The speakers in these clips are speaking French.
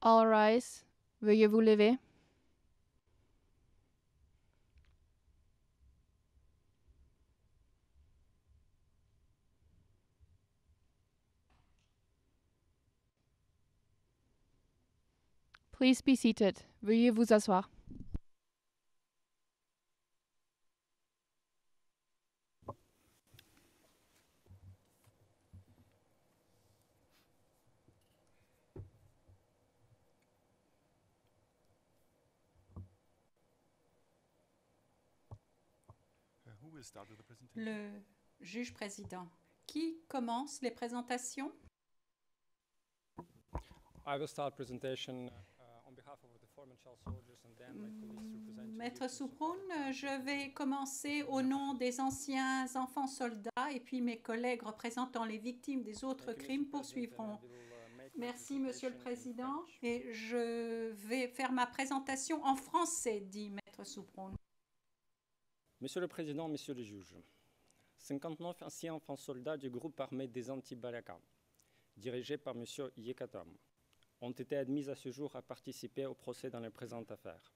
All rise. Veuillez vous lever. Please be seated. Veuillez vous asseoir. Le juge président. Qui commence les présentations? I will start presentation on behalf of the former child soldiers and then my colleagues represent Maître Souproun, je vais commencer au nom des anciens enfants soldats et puis mes collègues représentant les victimes des autres crimes poursuivront. Merci, Monsieur le Président. Et je vais faire ma présentation en français, dit Maître Souproun. Monsieur le Président, Messieurs les juges, 59 anciens enfants soldats du groupe armé des Anti-Balaka, dirigés par Monsieur Yekatom, ont été admis à ce jour à participer au procès dans la présente affaire.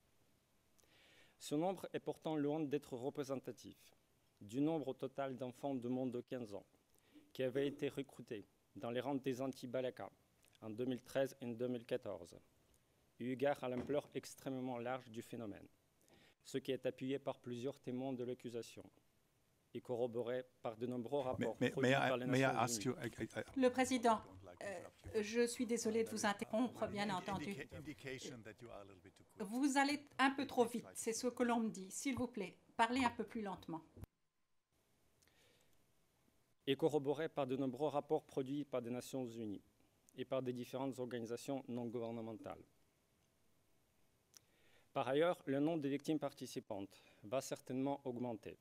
Ce nombre est pourtant loin d'être représentatif du nombre total d'enfants de moins de 15 ans qui avaient été recrutés dans les rangs des Anti-Balaka en 2013 et 2014, eu égard à l'ampleur extrêmement large du phénomène, ce qui est appuyé par plusieurs témoins de l'accusation et corroboré par de nombreux rapports produits par les Nations Unies. Le Président, je suis désolée de vous interrompre, bien entendu. Vous allez un peu trop vite, c'est ce que l'on me dit. S'il vous plaît, parlez un peu plus lentement. Et corroboré par de nombreux rapports produits par des Nations Unies et par des différentes organisations non gouvernementales. Par ailleurs, le nombre de victimes participantes va certainement augmenter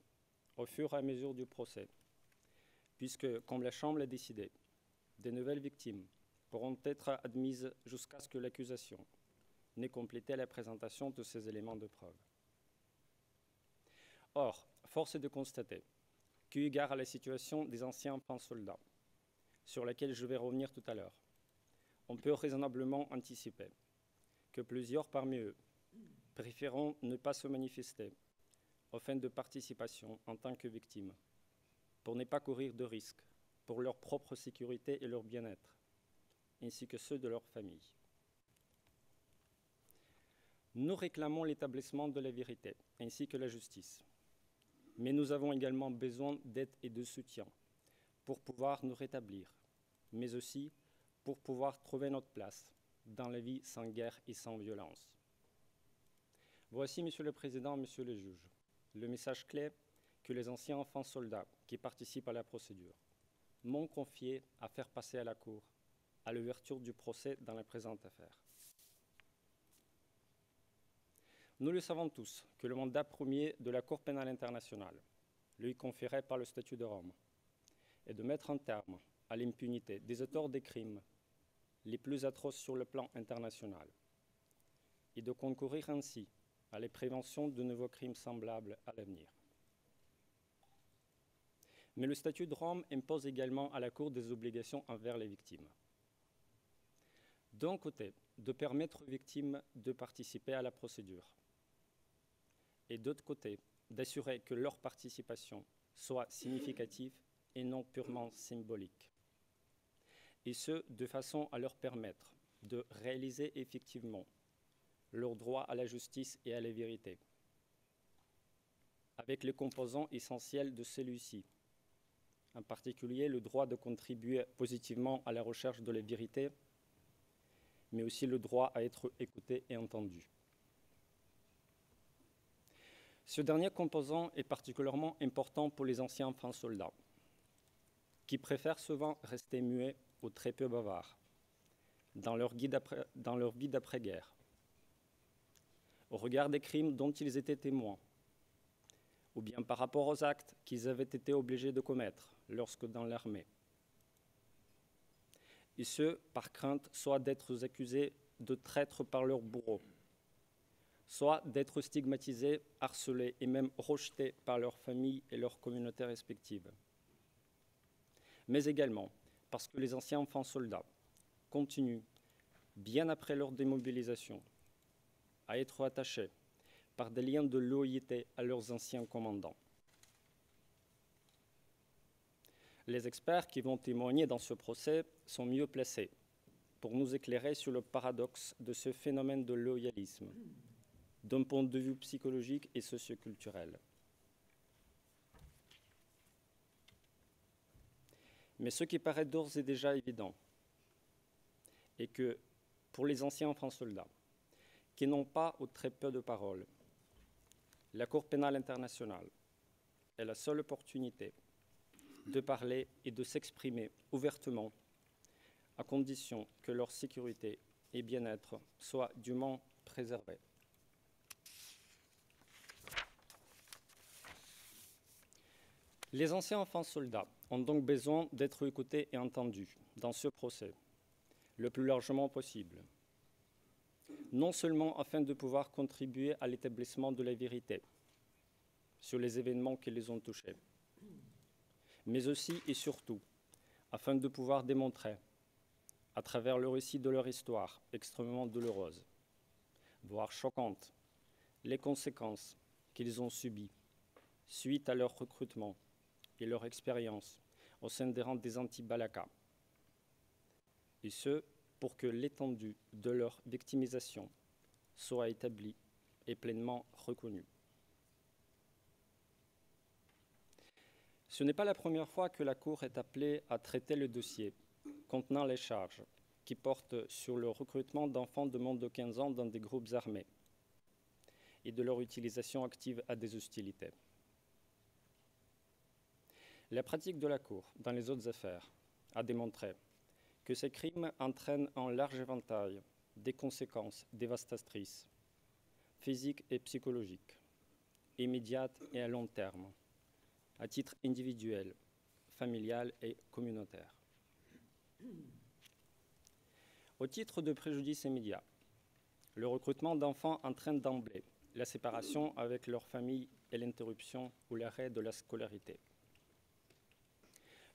au fur et à mesure du procès, puisque, comme la Chambre l'a décidé, de nouvelles victimes pourront être admises jusqu'à ce que l'accusation n'ait complété la présentation de ces éléments de preuve. Or, force est de constater qu'eu égard à la situation des anciens enfants soldats, sur laquelle je vais revenir tout à l'heure, on peut raisonnablement anticiper que plusieurs parmi eux préféreront ne pas se manifester aux fins de participation en tant que victimes, pour ne pas courir de risques pour leur propre sécurité et leur bien-être, ainsi que ceux de leur famille. Nous réclamons l'établissement de la vérité, ainsi que la justice. Mais nous avons également besoin d'aide et de soutien pour pouvoir nous rétablir, mais aussi pour pouvoir trouver notre place dans la vie sans guerre et sans violence. Voici, Monsieur le Président, Monsieur le juge, le message clé que les anciens enfants soldats qui participent à la procédure m'ont confié à faire passer à la Cour à l'ouverture du procès dans la présente affaire. Nous le savons tous que le mandat premier de la Cour pénale internationale, lui conféré par le statut de Rome, est de mettre un terme à l'impunité des auteurs des crimes les plus atroces sur le plan international et de concourir ainsi à la prévention de nouveaux crimes semblables à l'avenir. Mais le statut de Rome impose également à la Cour des obligations envers les victimes. D'un côté, de permettre aux victimes de participer à la procédure, et d'autre côté, d'assurer que leur participation soit significative et non purement symbolique. Et ce, de façon à leur permettre de réaliser effectivement leur droit à la justice et à la vérité, avec les composants essentiels de celui-ci, en particulier le droit de contribuer positivement à la recherche de la vérité, mais aussi le droit à être écouté et entendu. Ce dernier composant est particulièrement important pour les anciens enfants soldats, qui préfèrent souvent rester muets ou très peu bavards dans leur vie d'après-guerre, au regard des crimes dont ils étaient témoins, ou bien par rapport aux actes qu'ils avaient été obligés de commettre lorsque dans l'armée. Et ce, par crainte soit d'être accusés de traîtres par leurs bourreaux, soit d'être stigmatisés, harcelés et même rejetés par leurs familles et leurs communautés respectives. Mais également parce que les anciens enfants soldats continuent bien après leur démobilisation, à être attachés par des liens de loyauté à leurs anciens commandants. Les experts qui vont témoigner dans ce procès sont mieux placés pour nous éclairer sur le paradoxe de ce phénomène de loyalisme, d'un point de vue psychologique et socioculturel. Mais ce qui paraît d'ores et déjà évident est que pour les anciens enfants soldats, qui n'ont pas ou très peu de parole, la Cour pénale internationale est la seule opportunité de parler et de s'exprimer ouvertement, à condition que leur sécurité et bien-être soient dûment préservés. Les anciens enfants soldats ont donc besoin d'être écoutés et entendus dans ce procès, le plus largement possible, non seulement afin de pouvoir contribuer à l'établissement de la vérité sur les événements qui les ont touchés, mais aussi et surtout afin de pouvoir démontrer, à travers le récit de leur histoire extrêmement douloureuse, voire choquante, les conséquences qu'ils ont subies suite à leur recrutement et leur expérience au sein des rangs des anti-Balaka, et ce, pour que l'étendue de leur victimisation soit établie et pleinement reconnue. Ce n'est pas la première fois que la Cour est appelée à traiter le dossier contenant les charges qui portent sur le recrutement d'enfants de moins de 15 ans dans des groupes armés et de leur utilisation active à des hostilités. La pratique de la Cour dans les autres affaires a démontré que ces crimes entraînent un large éventail des conséquences dévastatrices, physiques et psychologiques, immédiates et à long terme, à titre individuel, familial et communautaire. Au titre de préjudice immédiat, le recrutement d'enfants entraîne d'emblée la séparation avec leur famille et l'interruption ou l'arrêt de la scolarité.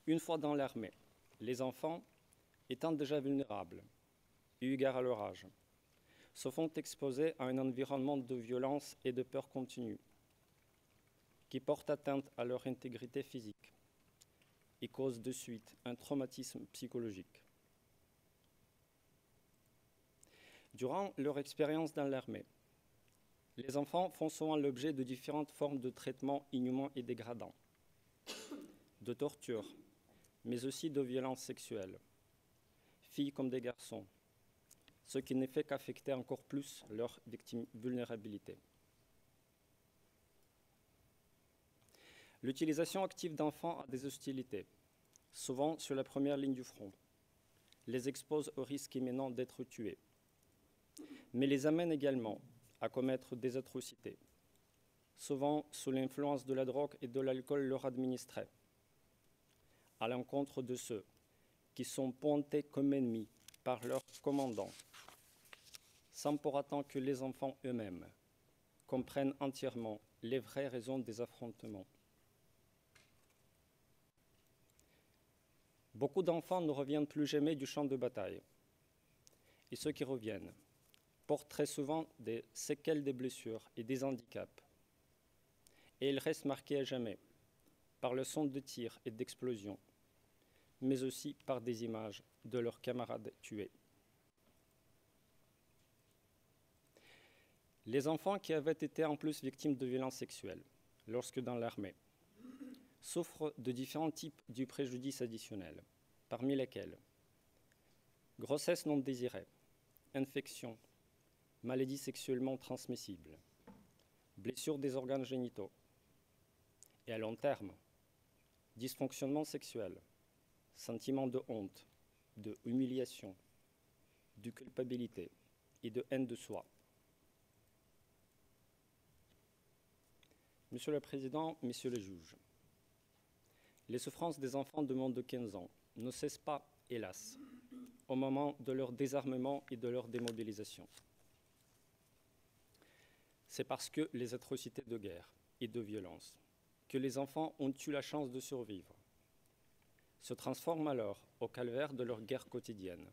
Une fois dans l'armée, les enfants, étant déjà vulnérables, eu égard à leur âge, se font exposer à un environnement de violence et de peur continue qui porte atteinte à leur intégrité physique et cause de suite un traumatisme psychologique. Durant leur expérience dans l'armée, les enfants font souvent l'objet de différentes formes de traitements inhumains et dégradants, de torture, mais aussi de violences sexuelles, filles comme des garçons, ce qui ne fait qu'affecter encore plus leur vulnérabilité. L'utilisation active d'enfants à des hostilités, souvent sur la première ligne du front, les expose au risque imminent d'être tués, mais les amène également à commettre des atrocités, souvent sous l'influence de la drogue et de l'alcool leur administré, à l'encontre de ceux qui sont pointés comme ennemis par leurs commandants, sans pour autant que les enfants eux-mêmes comprennent entièrement les vraies raisons des affrontements. Beaucoup d'enfants ne reviennent plus jamais du champ de bataille, et ceux qui reviennent portent très souvent des séquelles des blessures et des handicaps, et ils restent marqués à jamais par le son de tirs et d'explosions, mais aussi par des images de leurs camarades tués. Les enfants qui avaient été en plus victimes de violences sexuelles, lorsque dans l'armée, souffrent de différents types de préjudices additionnels, parmi lesquels grossesse non désirée, infection, maladies sexuellement transmissibles, blessures des organes génitaux, et à long terme, dysfonctionnement sexuel, sentiment de honte, de humiliation, de culpabilité et de haine de soi. Monsieur le Président, Messieurs les juges, les souffrances des enfants de moins de 15 ans ne cessent pas, hélas, au moment de leur désarmement et de leur démobilisation. C'est parce que les atrocités de guerre et de violence que les enfants ont eu la chance de survivre se transforment alors au calvaire de leur guerre quotidienne,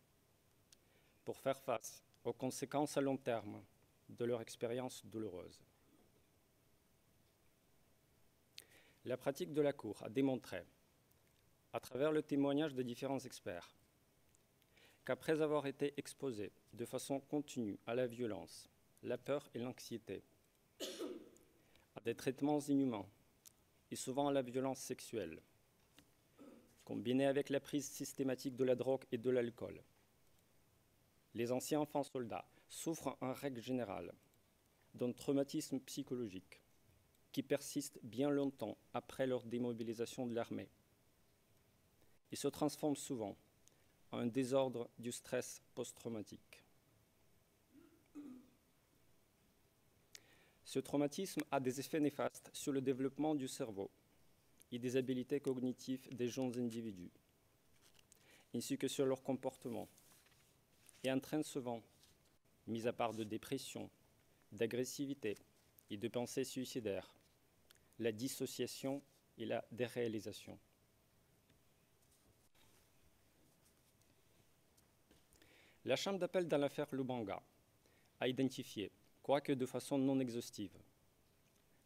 pour faire face aux conséquences à long terme de leur expérience douloureuse. La pratique de la Cour a démontré, à travers le témoignage de différents experts, qu'après avoir été exposés de façon continue à la violence, la peur et l'anxiété, à des traitements inhumains et souvent à la violence sexuelle, combinée avec la prise systématique de la drogue et de l'alcool, les anciens enfants soldats souffrent en règle générale d'un traumatisme psychologique qui persiste bien longtemps après leur démobilisation de l'armée et se transforme souvent en un désordre du stress post-traumatique. Ce traumatisme a des effets néfastes sur le développement du cerveau et des habiletés cognitives des jeunes individus, ainsi que sur leur comportement, et entraîne souvent, mis à part de dépression, d'agressivité et de pensées suicidaires, la dissociation et la déréalisation. La Chambre d'appel dans l'affaire Lubanga a identifié, quoique de façon non exhaustive,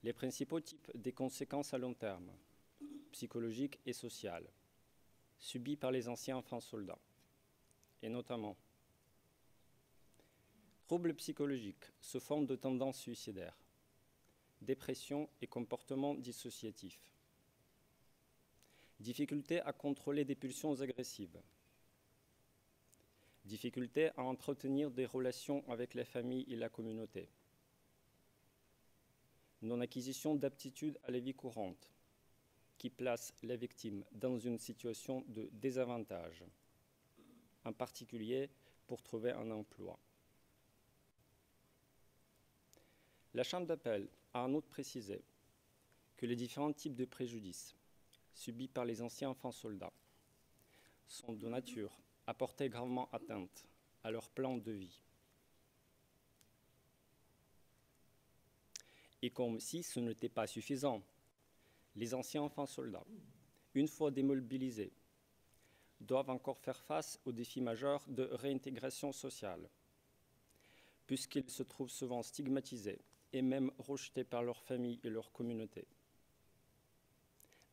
les principaux types des conséquences à long terme, psychologiques et sociales, subies par les anciens enfants soldats, et notamment troubles psychologiques sous forme de tendances suicidaires, dépression et comportements dissociatifs, difficulté à contrôler des pulsions agressives, difficulté à entretenir des relations avec la famille et la communauté, non-acquisition d'aptitudes à la vie courante, qui place la victime dans une situation de désavantage, en particulier pour trouver un emploi. La Chambre d'appel a en outre précisé que les différents types de préjudices subis par les anciens enfants soldats sont de nature à porter gravement atteinte à leur plan de vie. Et comme si ce n'était pas suffisant, les anciens enfants soldats, une fois démobilisés, doivent encore faire face aux défis majeurs de réintégration sociale, puisqu'ils se trouvent souvent stigmatisés et même rejetés par leur famille et leur communauté,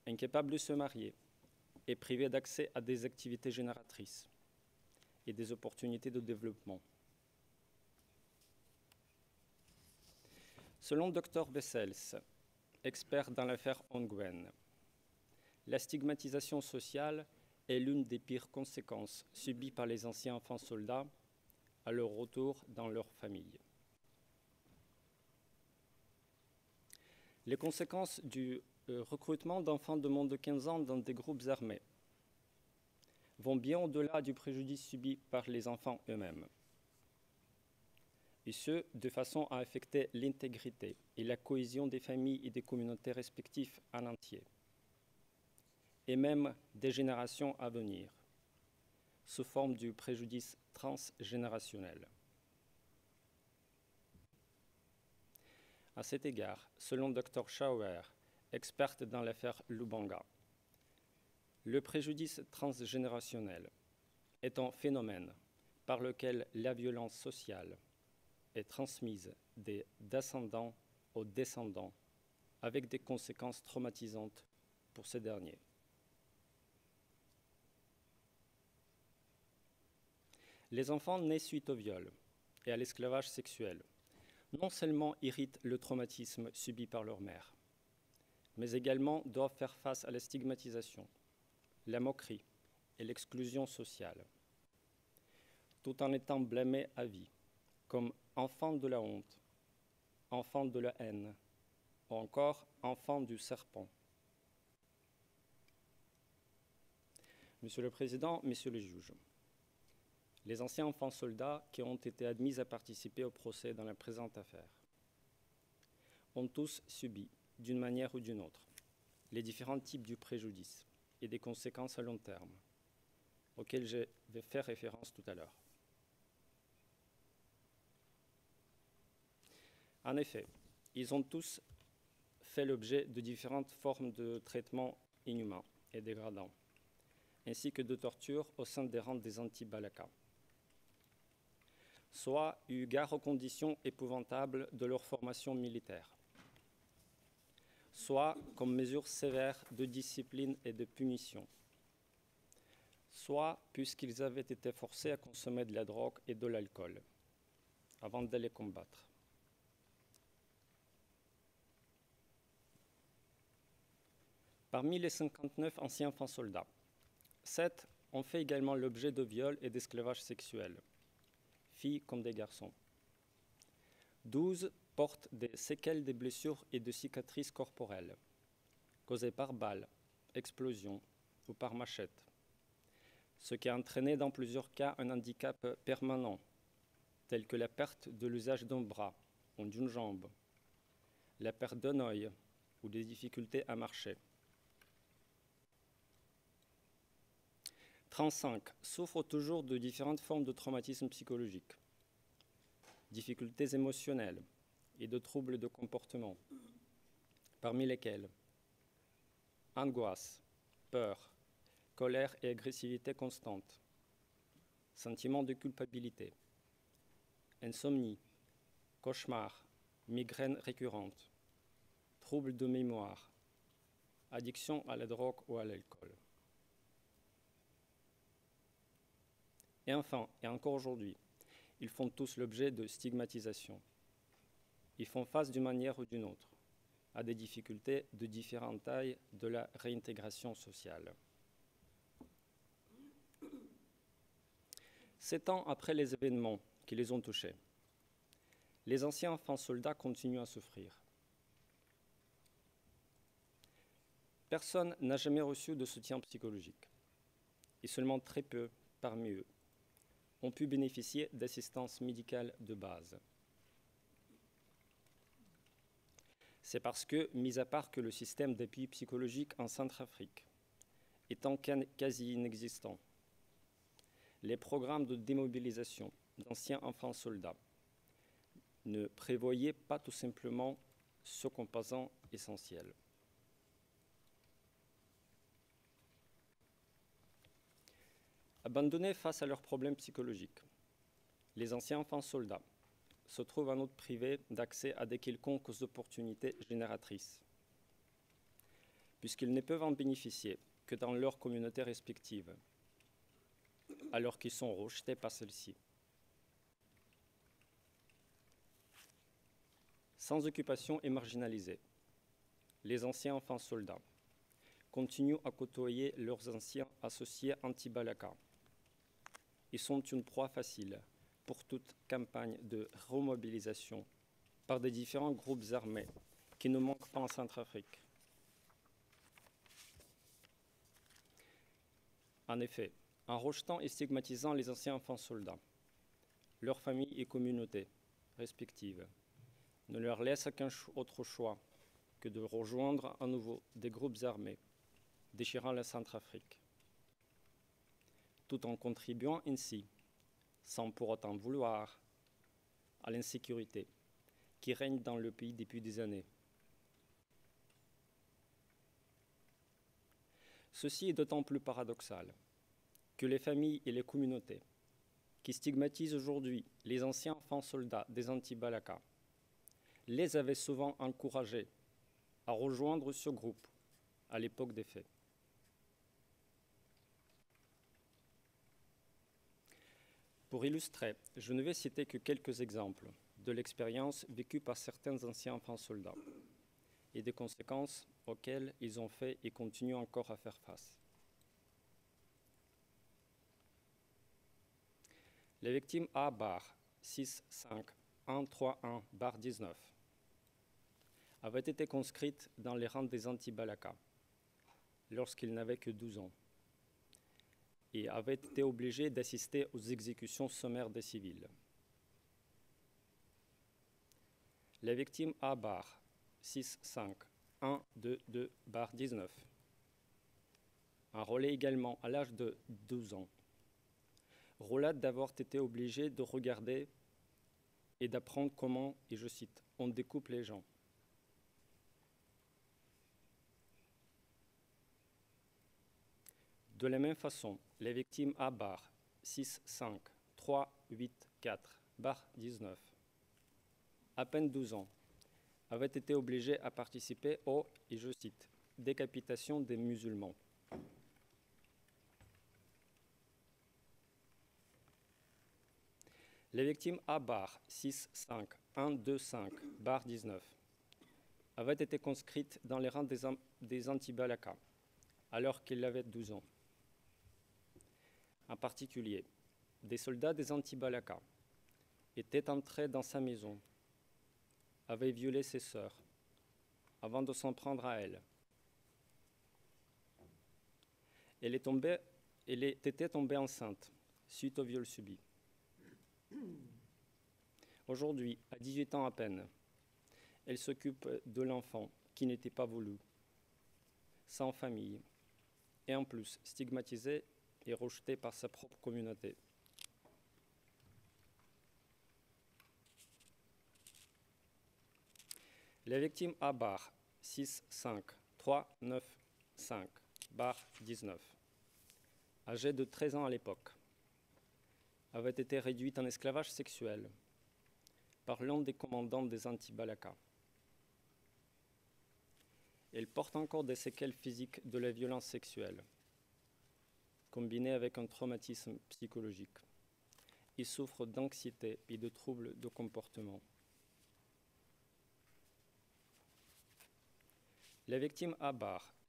incapables de se marier et privés d'accès à des activités génératrices et des opportunités de développement. Selon Dr Bessels, expert dans l'affaire Ongwen, la stigmatisation sociale est l'une des pires conséquences subies par les anciens enfants soldats à leur retour dans leur famille. Les conséquences du recrutement d'enfants de moins de 15 ans dans des groupes armés vont bien au-delà du préjudice subi par les enfants eux-mêmes, et ce, de façon à affecter l'intégrité et la cohésion des familles et des communautés respectives en entier, et même des générations à venir, sous forme du préjudice transgénérationnel. À cet égard, selon Dr Schauer, experte dans l'affaire Lubanga, le préjudice transgénérationnel est un phénomène par lequel la violence sociale est transmise des ascendants aux descendants avec des conséquences traumatisantes pour ces derniers. Les enfants nés suite au viol et à l'esclavage sexuel non seulement héritent le traumatisme subi par leur mère, mais également doivent faire face à la stigmatisation, la moquerie et l'exclusion sociale, tout en étant blâmés à vie, comme enfants de la honte, enfants de la haine, ou encore enfants du serpent. Monsieur le Président, Messieurs les juges, les anciens enfants soldats qui ont été admis à participer au procès dans la présente affaire ont tous subi, d'une manière ou d'une autre, les différents types du préjudice et des conséquences à long terme, auxquelles je vais faire référence tout à l'heure. En effet, ils ont tous fait l'objet de différentes formes de traitements inhumains et dégradants, ainsi que de tortures au sein des rangs des anti-Balaka. soit eu égard aux conditions épouvantables de leur formation militaire, soit comme mesure sévère de discipline et de punition, soit puisqu'ils avaient été forcés à consommer de la drogue et de l'alcool avant d'aller combattre. Parmi les 59 anciens enfants soldats, 7 ont fait également l'objet de viols et d'esclavage sexuel, filles comme des garçons. 12 portent des séquelles de blessures et de cicatrices corporelles, causées par balles, explosions ou par machette, ce qui a entraîné dans plusieurs cas un handicap permanent, tel que la perte de l'usage d'un bras ou d'une jambe, la perte d'un œil ou des difficultés à marcher. 35 souffrent toujours de différentes formes de traumatisme psychologique, difficultés émotionnelles et de troubles de comportement, parmi lesquels angoisse, peur, colère et agressivité constante, sentiment de culpabilité, insomnie, cauchemars, migraines récurrentes, troubles de mémoire, addiction à la drogue ou à l'alcool. Et enfin, et encore aujourd'hui, ils font tous l'objet de stigmatisation. Ils font face d'une manière ou d'une autre à des difficultés de différentes tailles de la réintégration sociale. 7 ans après les événements qui les ont touchés, les anciens enfants soldats continuent à souffrir. Personne n'a jamais reçu de soutien psychologique, et seulement très peu parmi eux ont pu bénéficier d'assistance médicale de base. C'est parce que, mis à part que le système d'appui psychologique en Centrafrique étant quasi inexistant, les programmes de démobilisation d'anciens enfants soldats ne prévoyaient pas tout simplement ce composant essentiel. Abandonnés face à leurs problèmes psychologiques, les anciens enfants soldats se trouvent en outre privés d'accès à des quelconques opportunités génératrices, puisqu'ils ne peuvent en bénéficier que dans leurs communautés respectives, alors qu'ils sont rejetés par celles-ci. Sans occupation et marginalisés, les anciens enfants soldats continuent à côtoyer leurs anciens associés anti-Balaka. Ils sont une proie facile pour toute campagne de remobilisation par des différents groupes armés qui ne manquent pas en Centrafrique. En effet, en rejetant et stigmatisant les anciens enfants soldats, leurs familles et communautés respectives ne leur laissent qu'un autre choix que de rejoindre à nouveau des groupes armés déchirant la Centrafrique, tout en contribuant ainsi, sans pour autant vouloir, à l'insécurité qui règne dans le pays depuis des années. Ceci est d'autant plus paradoxal que les familles et les communautés qui stigmatisent aujourd'hui les anciens enfants soldats des anti-Balaka les avaient souvent encouragés à rejoindre ce groupe à l'époque des faits. Pour illustrer, je ne vais citer que quelques exemples de l'expérience vécue par certains anciens enfants soldats et des conséquences auxquelles ils ont fait et continuent encore à faire face. Les victimes A-65131-19 avaient été conscrites dans les rangs des anti-Balaka lorsqu'ils n'avaient que 12 ans et avaient été obligés d'assister aux exécutions sommaires des civils. Les victimes A-65122-19 enrôlées également à l'âge de 12 ans relatent d'avoir été obligés de regarder et d'apprendre comment, et je cite, « on découpe les gens ». De la même façon, les victimes A-65384 19, à peine 12 ans, avait été obligé à participer aux, et je cite, décapitations des musulmans. Les victimes A 65125 19 avaient été conscrites dans les rangs des anti-Balaka alors qu'il avait 12 ans. En particulier, des soldats des anti-Balaka étaient entrés dans sa maison, avaient violé ses sœurs avant de s'en prendre à elle. Elle était tombée enceinte suite au viol subi. Aujourd'hui, à 18 ans à peine, elle s'occupe de l'enfant qui n'était pas voulu, sans famille, et en plus stigmatisée et rejetée par sa propre communauté. Les victimes A 65395 19, âgées de 13 ans à l'époque, avaient été réduites en esclavage sexuel par l'un des commandants des anti-Balaka. Elles portent encore des séquelles physiques de la violence sexuelle, combinées avec un traumatisme psychologique. Ils souffrent d'anxiété et de troubles de comportement. Les victimes A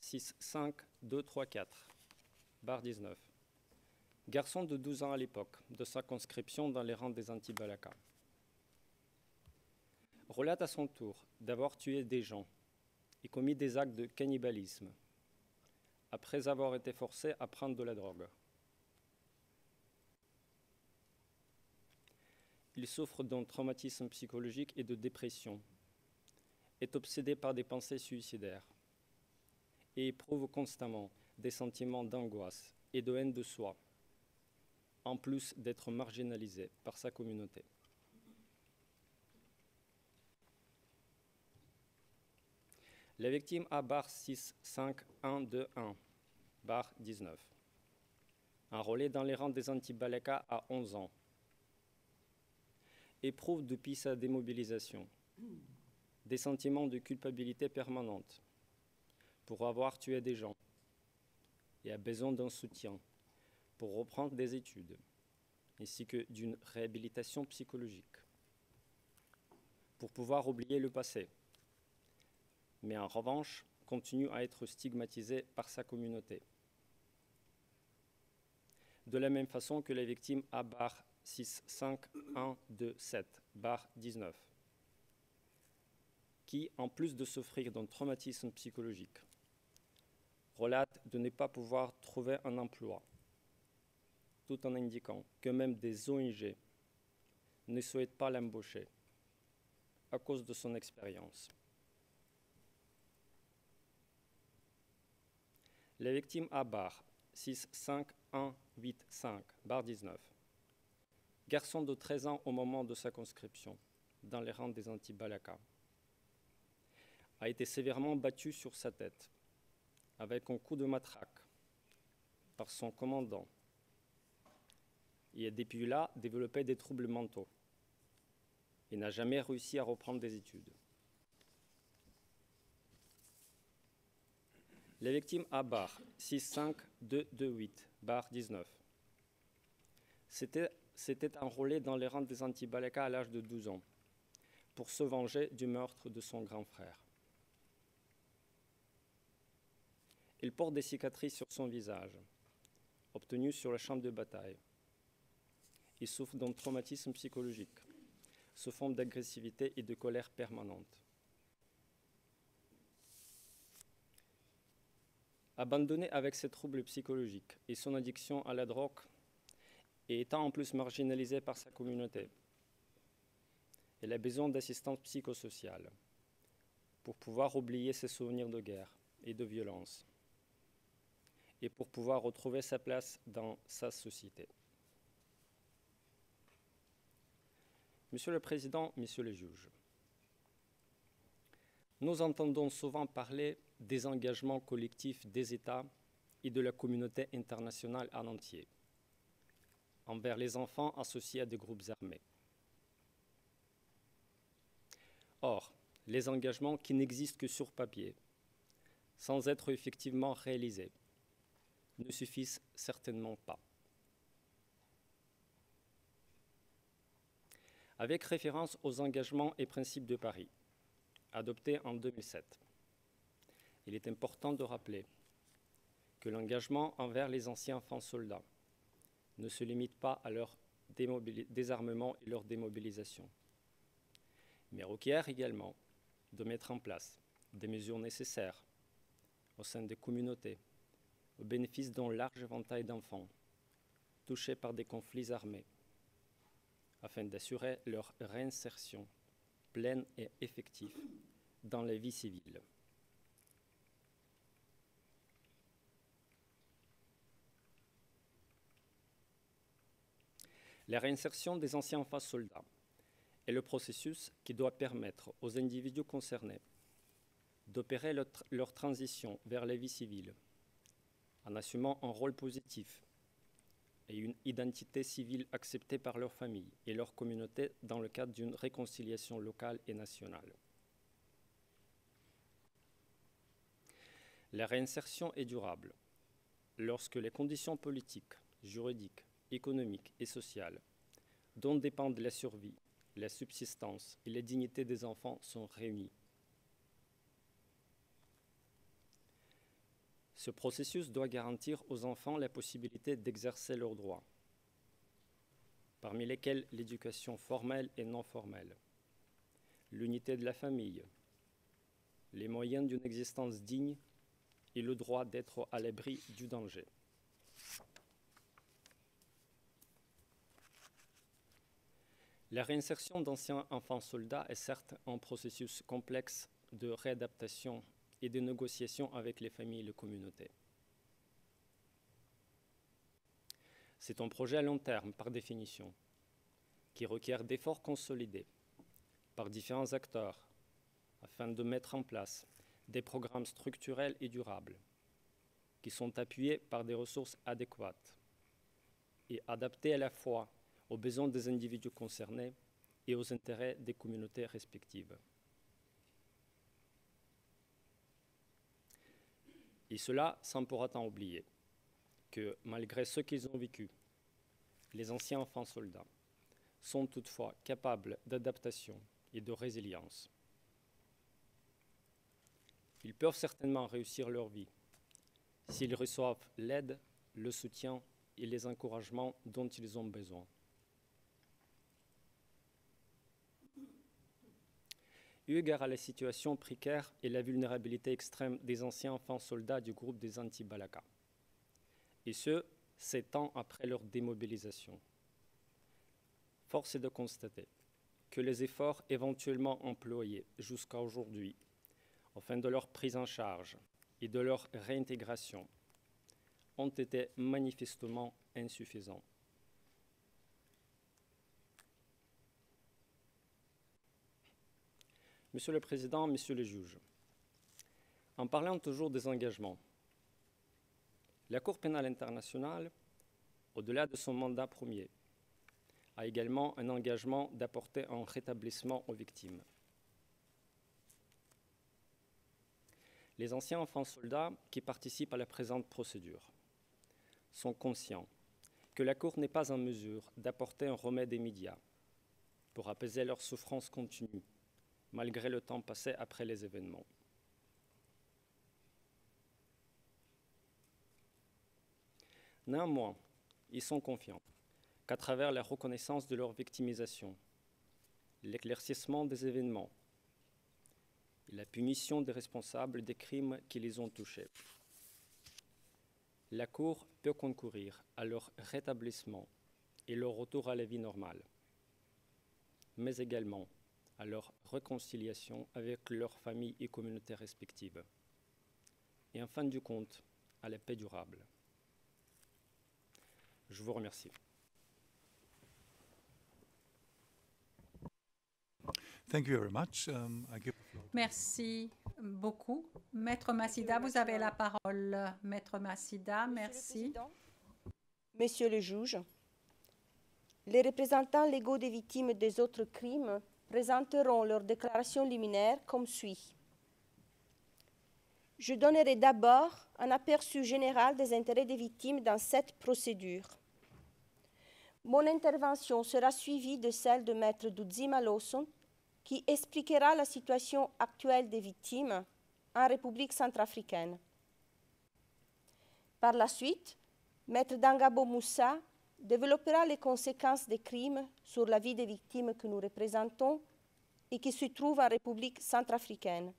65234 19, garçon de 12 ans à l'époque de sa conscription dans les rangs des anti-Balaka, relate à son tour d'avoir tué des gens et commis des actes de cannibalisme après avoir été forcé à prendre de la drogue. Il souffre d'un traumatisme psychologique et de dépression, est obsédé par des pensées suicidaires et éprouve constamment des sentiments d'angoisse et de haine de soi, en plus d'être marginalisé par sa communauté. Les victimes A 65121 19, enrôlées dans les rangs des anti-Balaka à 11 ans, éprouvent depuis sa démobilisation des sentiments de culpabilité permanente pour avoir tué des gens et a besoin d'un soutien pour reprendre des études, ainsi que d'une réhabilitation psychologique, pour pouvoir oublier le passé, mais en revanche continue à être stigmatisé par sa communauté. De la même façon que les victimes A 65127 19, qui, en plus de souffrir d'un traumatisme psychologique, relatent de ne pas pouvoir trouver un emploi, tout en indiquant que même des ONG ne souhaitent pas l'embaucher à cause de son expérience. Les victimes A 65185 19, garçon de 13 ans au moment de sa conscription dans les rangs des anti-Balaka, a été sévèrement battu sur sa tête avec un coup de matraque par son commandant et a depuis là développé des troubles mentaux et n'a jamais réussi à reprendre des études. Les victimes A 65228 19 s'étaient enrôlées dans les rangs des anti-Balaka à l'âge de 12 ans pour se venger du meurtre de son grand frère. Il porte des cicatrices sur son visage, obtenues sur le champ de bataille. Il souffre d'un traumatisme psychologique, sous forme d'agressivité et de colère permanente. Abandonné avec ses troubles psychologiques et son addiction à la drogue, et étant en plus marginalisé par sa communauté, elle a besoin d'assistance psychosociale pour pouvoir oublier ses souvenirs de guerre et de violence, et pour pouvoir retrouver sa place dans sa société. Monsieur le Président, Messieurs les juges, nous entendons souvent parler des engagements collectifs des États et de la communauté internationale en entier envers les enfants associés à des groupes armés. Or, les engagements qui n'existent que sur papier, sans être effectivement réalisés, ne suffisent certainement pas. Avec référence aux engagements et principes de Paris, adoptés en 2007, il est important de rappeler que l'engagement envers les anciens enfants soldats ne se limite pas à leur désarmement et leur démobilisation, mais requiert également de mettre en place des mesures nécessaires au sein des communautés au bénéfice d'un large éventail d'enfants touchés par des conflits armés, afin d'assurer leur réinsertion pleine et effective dans la vie civile. La réinsertion des anciens enfants soldats est le processus qui doit permettre aux individus concernés d'opérer leur transition vers la vie civile en assumant un rôle positif et une identité civile acceptée par leur famille et leur communauté dans le cadre d'une réconciliation locale et nationale. La réinsertion est durable lorsque les conditions politiques, juridiques, économiques et sociales dont dépendent la survie, la subsistance et la dignité des enfants sont réunies. Ce processus doit garantir aux enfants la possibilité d'exercer leurs droits, parmi lesquels l'éducation formelle et non formelle, l'unité de la famille, les moyens d'une existence digne et le droit d'être à l'abri du danger. La réinsertion d'anciens enfants soldats est certes un processus complexe de réadaptation et de négociation avec les familles et les communautés. C'est un projet à long terme, par définition, qui requiert d'efforts consolidés par différents acteurs afin de mettre en place des programmes structurels et durables qui sont appuyés par des ressources adéquates et adaptés à la fois aux besoins des individus concernés et aux intérêts des communautés respectives. Et cela sans pour autant oublier que, malgré ce qu'ils ont vécu, les anciens enfants soldats sont toutefois capables d'adaptation et de résilience. Ils peuvent certainement réussir leur vie s'ils reçoivent l'aide, le soutien et les encouragements dont ils ont besoin. Eu égard à la situation précaire et la vulnérabilité extrême des anciens enfants soldats du groupe des Anti-Balaka, et ce, 7 ans après leur démobilisation, force est de constater que les efforts éventuellement employés jusqu'à aujourd'hui afin de leur prise en charge et de leur réintégration ont été manifestement insuffisants. Monsieur le Président, Messieurs les juges, en parlant toujours des engagements, la Cour pénale internationale, au-delà de son mandat premier, a également un engagement d'apporter un rétablissement aux victimes. Les anciens enfants soldats qui participent à la présente procédure sont conscients que la Cour n'est pas en mesure d'apporter un remède immédiat pour apaiser leur souffrance continue, malgré le temps passé après les événements. Néanmoins, ils sont confiants qu'à travers la reconnaissance de leur victimisation, l'éclaircissement des événements et la punition des responsables des crimes qui les ont touchés, la Cour peut concourir à leur rétablissement et leur retour à la vie normale, mais également à leur réconciliation avec leurs familles et communautés respectives, et en fin du compte, à la paix durable. Je vous remercie. Thank you very much. Merci beaucoup. Maître Massida, vous avez la parole. Maître Massida, merci. Monsieur le juge, les représentants légaux des victimes des autres crimes présenteront leur déclaration liminaire comme suit. Je donnerai d'abord un aperçu général des intérêts des victimes dans cette procédure. Mon intervention sera suivie de celle de Maître Dudzima Lawson, qui expliquera la situation actuelle des victimes en République centrafricaine. Par la suite, Maître Dangabo Moussa développera les conséquences des crimes sur la vie des victimes que nous représentons et qui se trouvent en République centrafricaine.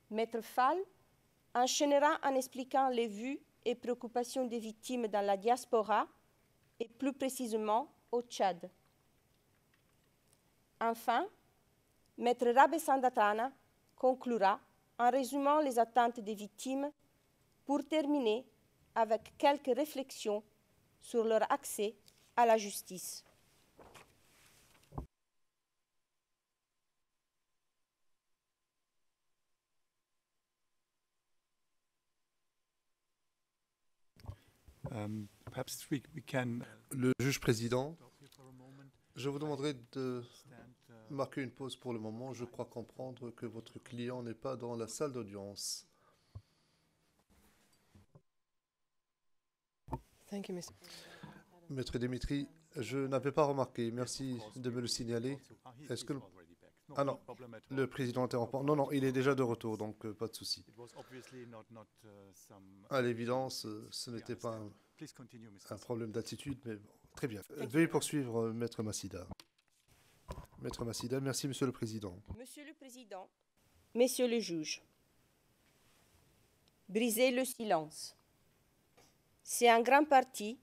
Maître Fall enchaînera en expliquant les vues et préoccupations des victimes dans la diaspora et plus précisément au Tchad. Enfin, Maître Rabe Sandatana conclura en résumant les attentes des victimes pour terminer avec quelques réflexions sur leur accès à la justice. Perhaps we can Le juge président, stop here for a moment. je vous demanderai de Stand, marquer une pause pour le moment. Je crois comprendre que votre client n'est pas dans la salle d'audience. Thank you, Mr. Maître Dimitri, je n'avais pas remarqué. Merci de me le signaler. Est-ce que Ah non, le président interrompt. Non, non, il est déjà de retour, donc pas de souci. À l'évidence, ce n'était pas un problème d'attitude, mais bon, très bien. Veuillez poursuivre, Maître Massida. Maître Massida, merci, Monsieur le Président. Monsieur le Président, Messieurs les juges, briser le silence. C'est en grande partie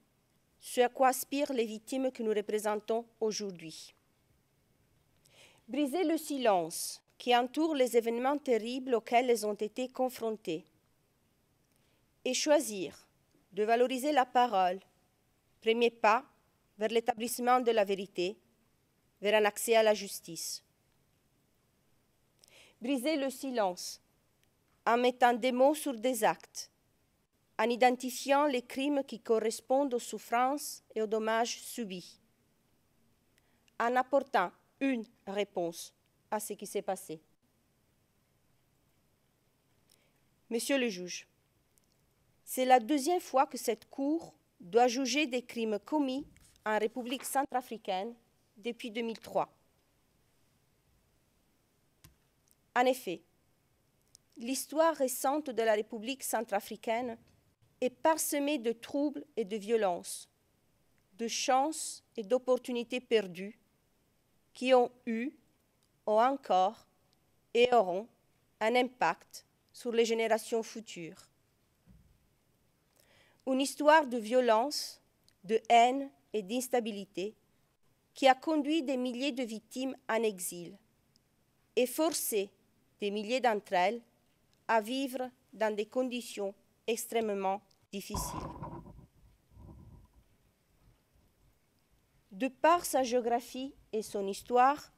ce à quoi aspirent les victimes que nous représentons aujourd'hui. Briser le silence qui entoure les événements terribles auxquels elles ont été confrontées et choisir de valoriser la parole, premier pas vers l'établissement de la vérité, vers un accès à la justice. Briser le silence en mettant des mots sur des actes, en identifiant les crimes qui correspondent aux souffrances et aux dommages subis, en apportant une réponse à ce qui s'est passé. Monsieur le juge, c'est la deuxième fois que cette Cour doit juger des crimes commis en République centrafricaine depuis 2003. En effet, l'histoire récente de la République centrafricaine est parsemée de troubles et de violences, de chances et d'opportunités perdues qui ont eu, ont encore et auront un impact sur les générations futures. Une histoire de violence, de haine et d'instabilité qui a conduit des milliers de victimes en exil et forcé des milliers d'entre elles à vivre dans des conditions extrêmement difficiles. De par sa géographie et son histoire,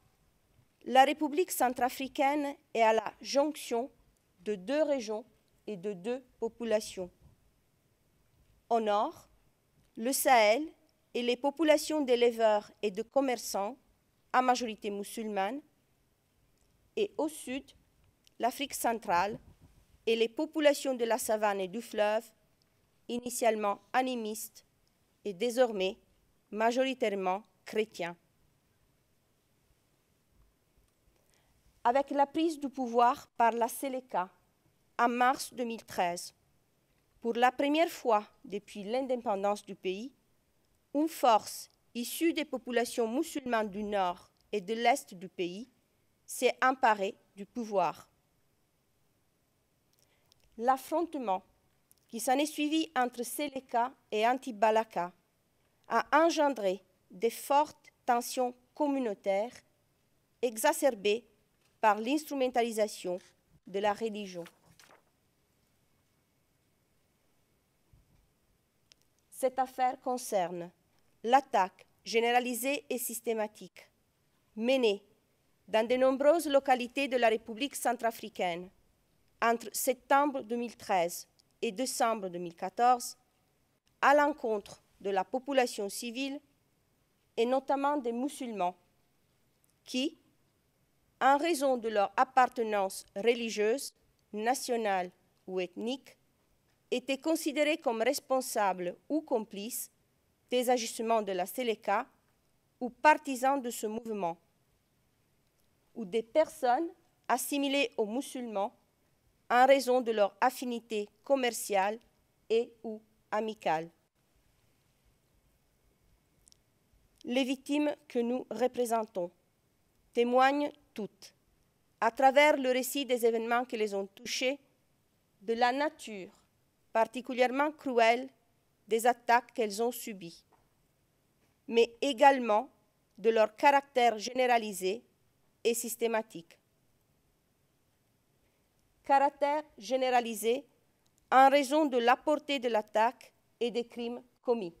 la République centrafricaine est à la jonction de deux régions et de deux populations. Au nord, le Sahel et les populations d'éleveurs et de commerçants, à majorité musulmane, et au sud, l'Afrique centrale et les populations de la savane et du fleuve, initialement animistes et désormais majoritairement chrétiens. Avec la prise du pouvoir par la Seleka en mars 2013, pour la première fois depuis l'indépendance du pays, une force issue des populations musulmanes du nord et de l'est du pays s'est emparée du pouvoir. L'affrontement qui s'en est suivi entre Seleka et Anti-Balaka a engendré de fortes tensions communautaires exacerbées par l'instrumentalisation de la religion. Cette affaire concerne l'attaque généralisée et systématique menée dans de nombreuses localités de la République centrafricaine entre septembre 2013 et décembre 2014 à l'encontre de la population civile et notamment des musulmans qui, en raison de leur appartenance religieuse, nationale ou ethnique, étaient considérés comme responsables ou complices des agissements de la Seleka ou partisans de ce mouvement, ou des personnes assimilées aux musulmans en raison de leur affinité commerciale et ou amicale. Les victimes que nous représentons témoignent toutes, à travers le récit des événements qui les ont touchées, de la nature particulièrement cruelle des attaques qu'elles ont subies, mais également de leur caractère généralisé et systématique. Caractère généralisé en raison de la portée de l'attaque et des crimes commis.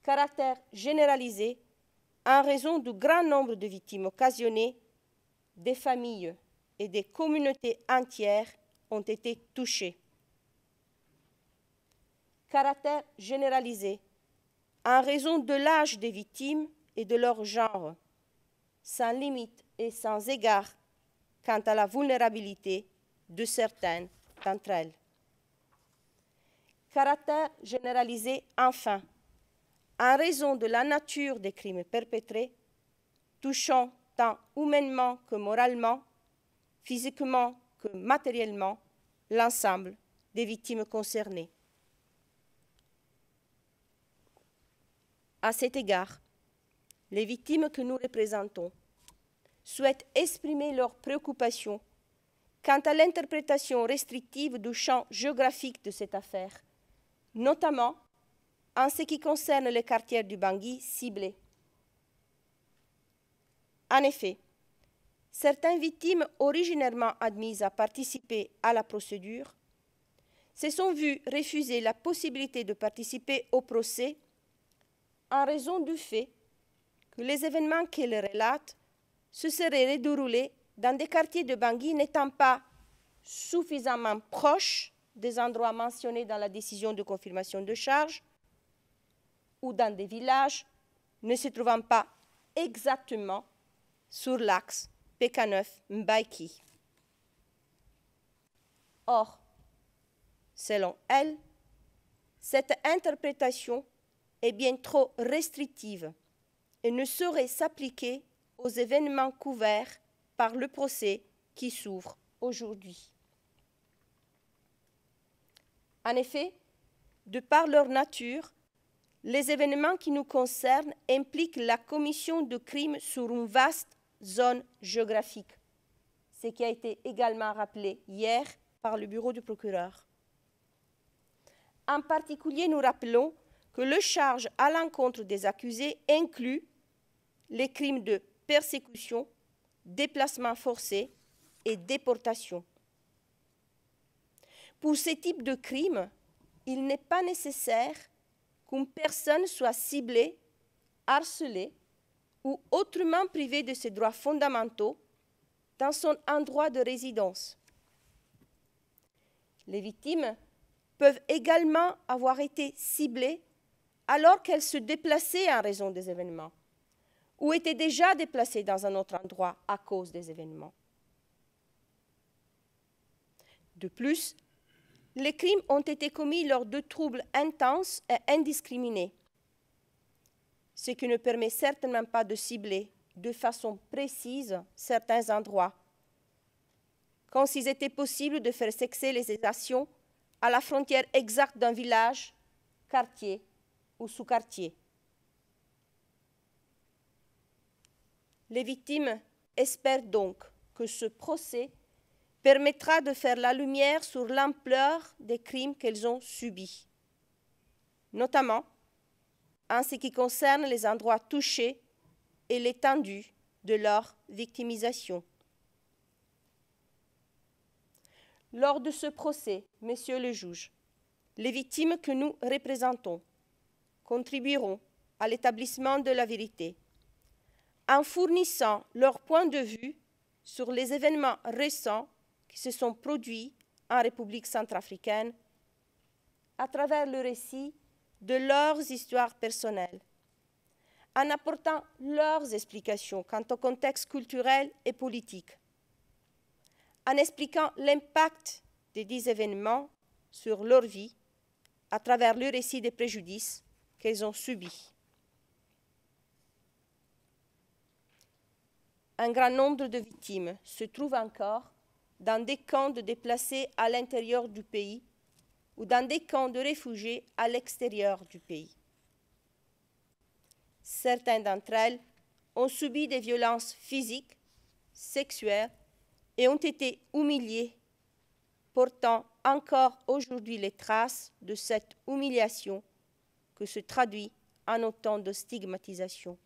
Caractère généralisé en raison du grand nombre de victimes occasionnées, des familles et des communautés entières ont été touchées. Caractère généralisé en raison de l'âge des victimes et de leur genre, sans limite et sans égard quant à la vulnérabilité de certaines d'entre elles. Caractère généralisé, enfin, en raison de la nature des crimes perpétrés, touchant tant humainement que moralement, physiquement que matériellement, l'ensemble des victimes concernées. À cet égard, les victimes que nous représentons souhaitent exprimer leurs préoccupations quant à l'interprétation restrictive du champ géographique de cette affaire, notamment en ce qui concerne les quartiers du Bangui ciblés. En effet, certaines victimes originairement admises à participer à la procédure se sont vues refuser la possibilité de participer au procès en raison du fait que les événements qu'elles relatent se seraient déroulés dans des quartiers de Bangui n'étant pas suffisamment proches des endroits mentionnés dans la décision de confirmation de charge ou dans des villages ne se trouvant pas exactement sur l'axe Pékanneuf-Mbaïki. Or, selon elle, cette interprétation est bien trop restrictive et ne saurait s'appliquer aux événements couverts par le procès qui s'ouvre aujourd'hui. En effet, de par leur nature, les événements qui nous concernent impliquent la commission de crimes sur une vaste zone géographique, ce qui a été également rappelé hier par le bureau du procureur. En particulier, nous rappelons que le charge à l'encontre des accusés inclut les crimes de persécution, déplacement forcé et déportation. Pour ce type de crime, il n'est pas nécessaire qu'une personne soit ciblée, harcelée ou autrement privée de ses droits fondamentaux dans son endroit de résidence. Les victimes peuvent également avoir été ciblées alors qu'elles se déplaçaient en raison des événements ou étaient déjà déplacées dans un autre endroit à cause des événements. De plus, les crimes ont été commis lors de troubles intenses et indiscriminés, ce qui ne permet certainement pas de cibler de façon précise certains endroits, comme s'il était possible de faire sexer les actions à la frontière exacte d'un village, quartier ou sous-quartier. Les victimes espèrent donc que ce procès permettra de faire la lumière sur l'ampleur des crimes qu'elles ont subis, notamment en ce qui concerne les endroits touchés et l'étendue de leur victimisation. Lors de ce procès, Messieurs les juges, les victimes que nous représentons contribueront à l'établissement de la vérité en fournissant leur point de vue sur les événements récents qui se sont produits en République centrafricaine à travers le récit de leurs histoires personnelles, en apportant leurs explications quant au contexte culturel et politique, en expliquant l'impact des 10 événements sur leur vie à travers le récit des préjudices qu'elles ont subis. Un grand nombre de victimes se trouvent encore dans des camps de déplacés à l'intérieur du pays ou dans des camps de réfugiés à l'extérieur du pays. Certaines d'entre elles ont subi des violences physiques, sexuelles et ont été humiliées, portant encore aujourd'hui les traces de cette humiliation que se traduit en autant de stigmatisation.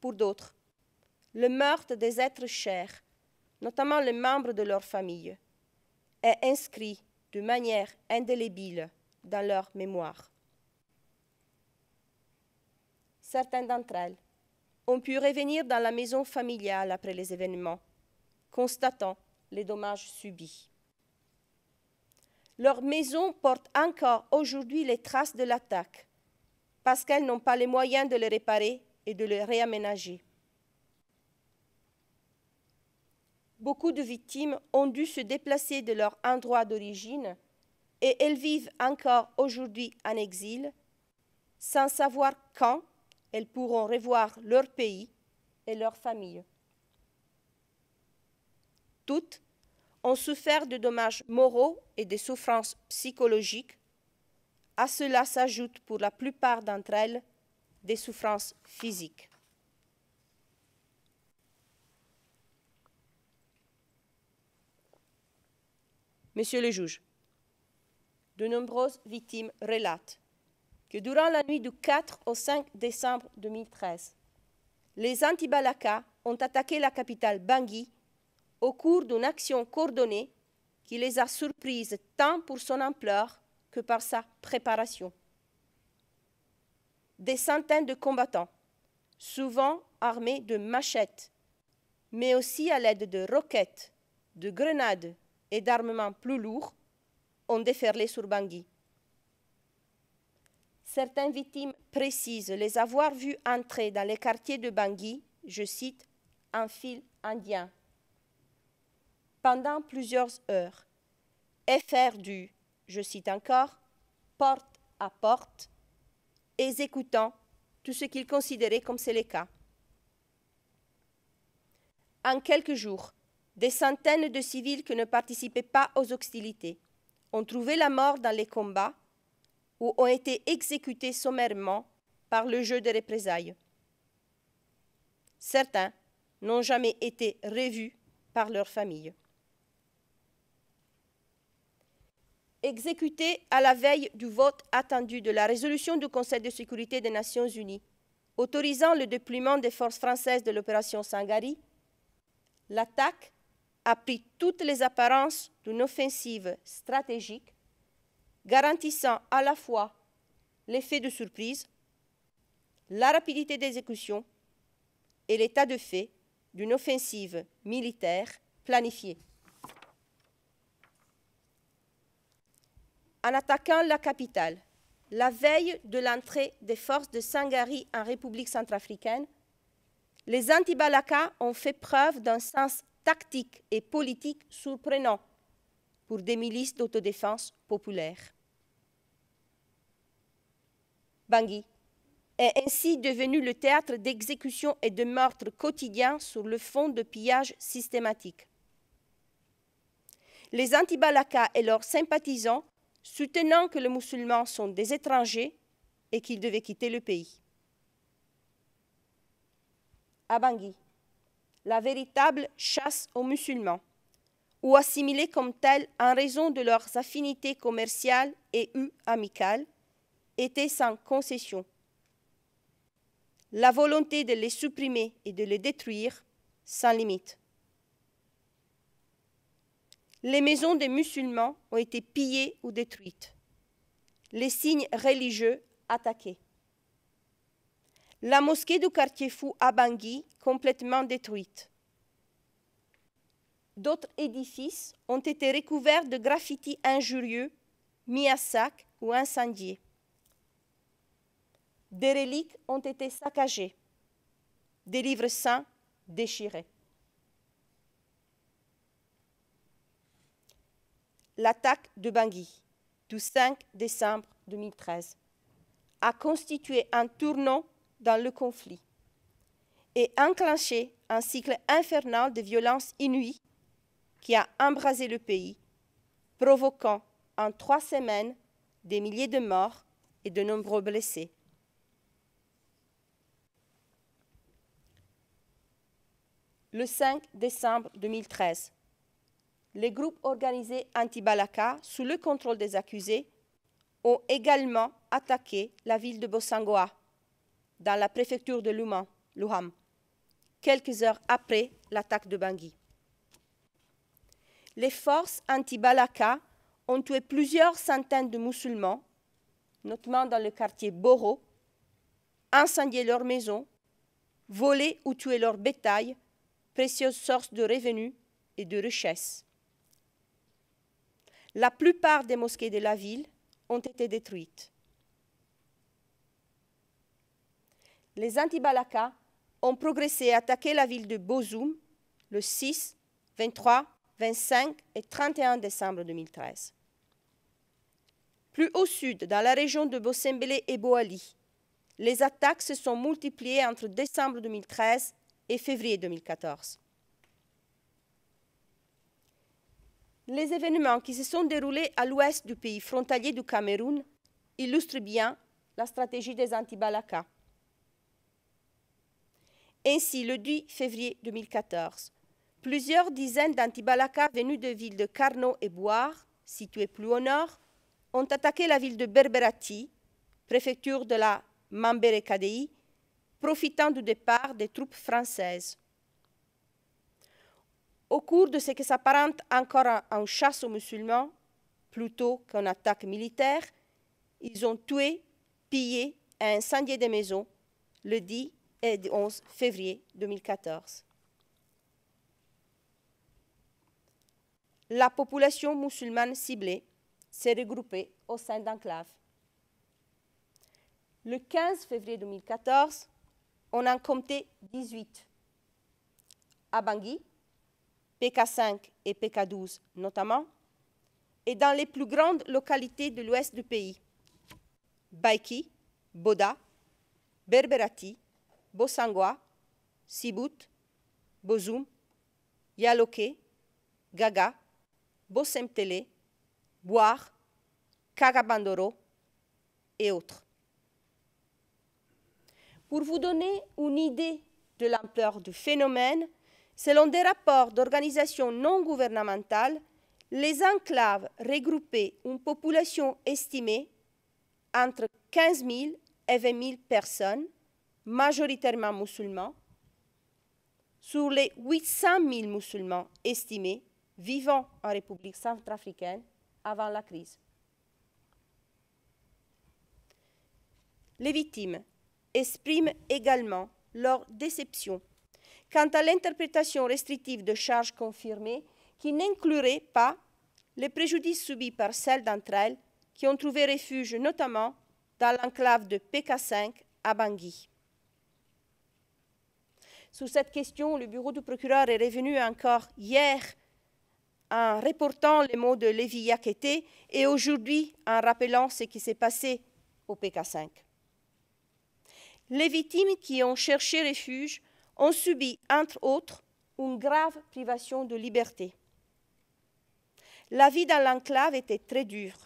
Pour d'autres, le meurtre des êtres chers, notamment les membres de leur famille, est inscrit de manière indélébile dans leur mémoire. Certaines d'entre elles ont pu revenir dans la maison familiale après les événements, constatant les dommages subis. Leur maison porte encore aujourd'hui les traces de l'attaque, parce qu'elles n'ont pas les moyens de les réparer et de les réaménager. Beaucoup de victimes ont dû se déplacer de leur endroit d'origine et elles vivent encore aujourd'hui en exil, sans savoir quand elles pourront revoir leur pays et leur famille. Toutes ont souffert de dommages moraux et de souffrances psychologiques. À cela s'ajoutent pour la plupart d'entre elles des souffrances physiques. Monsieur le juge, de nombreuses victimes relatent que durant la nuit du 4 au 5 décembre 2013, les anti-Balaka ont attaqué la capitale Bangui au cours d'une action coordonnée qui les a surprises tant pour son ampleur que par sa préparation. Des centaines de combattants, souvent armés de machettes, mais aussi à l'aide de roquettes, de grenades et d'armements plus lourds, ont déferlé sur Bangui. Certaines victimes précisent les avoir vus entrer dans les quartiers de Bangui, je cite, en file indien, pendant plusieurs heures, et faire du, je cite encore, porte à porte, exécutant tout ce qu'ils considéraient comme c'est le cas. En quelques jours, des centaines de civils qui ne participaient pas aux hostilités ont trouvé la mort dans les combats ou ont été exécutés sommairement par le jeu des représailles. Certains n'ont jamais été revus par leur famille. Exécutés à la veille du vote attendu de la résolution du Conseil de sécurité des Nations unies autorisant le déploiement des forces françaises de l'opération Sangari, l'attaque a pris toutes les apparences d'une offensive stratégique garantissant à la fois l'effet de surprise, la rapidité d'exécution et l'état de fait d'une offensive militaire planifiée. En attaquant la capitale, la veille de l'entrée des forces de Sangari en République centrafricaine, les anti-Balaka ont fait preuve d'un sens tactique et politique surprenant pour des milices d'autodéfense populaire. Bangui est ainsi devenu le théâtre d'exécutions et de meurtres quotidiens sur le fond de pillages systématiques. Les anti-Balaka et leurs sympathisants soutenant que les musulmans sont des étrangers et qu'ils devaient quitter le pays. À Bangui, la véritable chasse aux musulmans, ou assimilés comme tels en raison de leurs affinités commerciales et ou amicales, était sans concession. La volonté de les supprimer et de les détruire sans limite. Les maisons des musulmans ont été pillées ou détruites. Les signes religieux attaqués. La mosquée du quartier fou à Bangui complètement détruite. D'autres édifices ont été recouverts de graffitis injurieux, mis à sac ou incendiés. Des reliques ont été saccagées, des livres saints déchirés. L'attaque de Bangui du 5 décembre 2013 a constitué un tournant dans le conflit et enclenché un cycle infernal de violences inouïes qui a embrasé le pays, provoquant en 3 semaines des milliers de morts et de nombreux blessés. Le 5 décembre 2013, les groupes organisés anti-Balaka, sous le contrôle des accusés, ont également attaqué la ville de Bossangoa, dans la préfecture de Louham, quelques heures après l'attaque de Bangui. Les forces anti-Balaka ont tué plusieurs centaines de musulmans, notamment dans le quartier Boro, incendié leurs maisons, volé ou tué leur bétail, précieuse source de revenus et de richesses. La plupart des mosquées de la ville ont été détruites. Les anti-Balaka ont progressé et attaqué la ville de Bozoum le 6, 23, 25 et 31 décembre 2013. Plus au sud, dans la région de Bosembele et Boali, les attaques se sont multipliées entre décembre 2013 et février 2014. Les événements qui se sont déroulés à l'ouest du pays frontalier du Cameroun illustrent bien la stratégie des anti-Balaka. Ainsi, le 10 février 2014, plusieurs dizaines d'anti-Balaka venus de villes de Karno et Bouar, situées plus au nord, ont attaqué la ville de Berberati, préfecture de la Mambere-Kadei, profitant du départ des troupes françaises. Au cours de ce qui s'apparente encore à une chasse aux musulmans, plutôt qu'une attaque militaire, ils ont tué, pillé et incendié des maisons le 10 et 11 février 2014. La population musulmane ciblée s'est regroupée au sein d'enclaves. Le 15 février 2014, on en comptait 18. À Bangui, PK5 et PK12 notamment, et dans les plus grandes localités de l'ouest du pays, Baïki, Boda, Berberati, Bossangoa, Sibout, Bozoum, Yaloké, Gaga, Bosemtele, Bouar, Kagabandoro et autres. Pour vous donner une idée de l'ampleur du phénomène, selon des rapports d'organisations non gouvernementales, les enclaves regroupaient une population estimée entre 15 000 et 20 000 personnes, majoritairement musulmans, sur les 800 000 musulmans estimés vivant en République centrafricaine avant la crise. Les victimes expriment également leur déception quant à l'interprétation restrictive de charges confirmées qui n'inclurait pas les préjudices subis par celles d'entre elles qui ont trouvé refuge notamment dans l'enclave de PK5 à Bangui. Sur cette question, le bureau du procureur est revenu encore hier en reportant les mots de Lévi Yakete et aujourd'hui en rappelant ce qui s'est passé au PK5. Les victimes qui ont cherché refuge ont subi, entre autres, une grave privation de liberté. La vie dans l'enclave était très dure,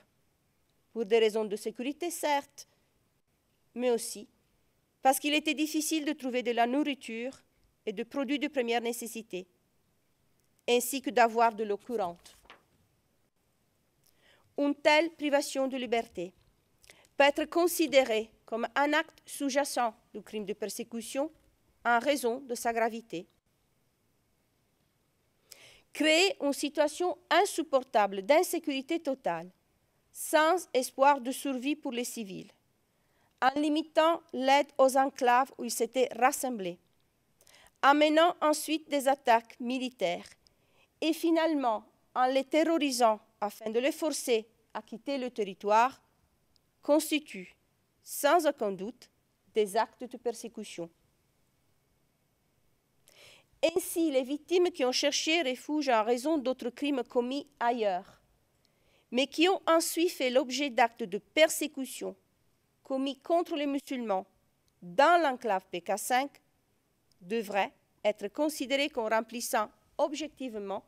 pour des raisons de sécurité, certes, mais aussi parce qu'il était difficile de trouver de la nourriture et de produits de première nécessité, ainsi que d'avoir de l'eau courante. Une telle privation de liberté peut être considérée comme un acte sous-jacent du crime de persécution en raison de sa gravité. Créer une situation insupportable d'insécurité totale, sans espoir de survie pour les civils, en limitant l'aide aux enclaves où ils s'étaient rassemblés, amenant ensuite des attaques militaires et finalement en les terrorisant afin de les forcer à quitter le territoire, constitue sans aucun doute des actes de persécution. Ainsi, les victimes qui ont cherché refuge en raison d'autres crimes commis ailleurs, mais qui ont ensuite fait l'objet d'actes de persécution commis contre les musulmans dans l'enclave PK5, devraient être considérées comme remplissant objectivement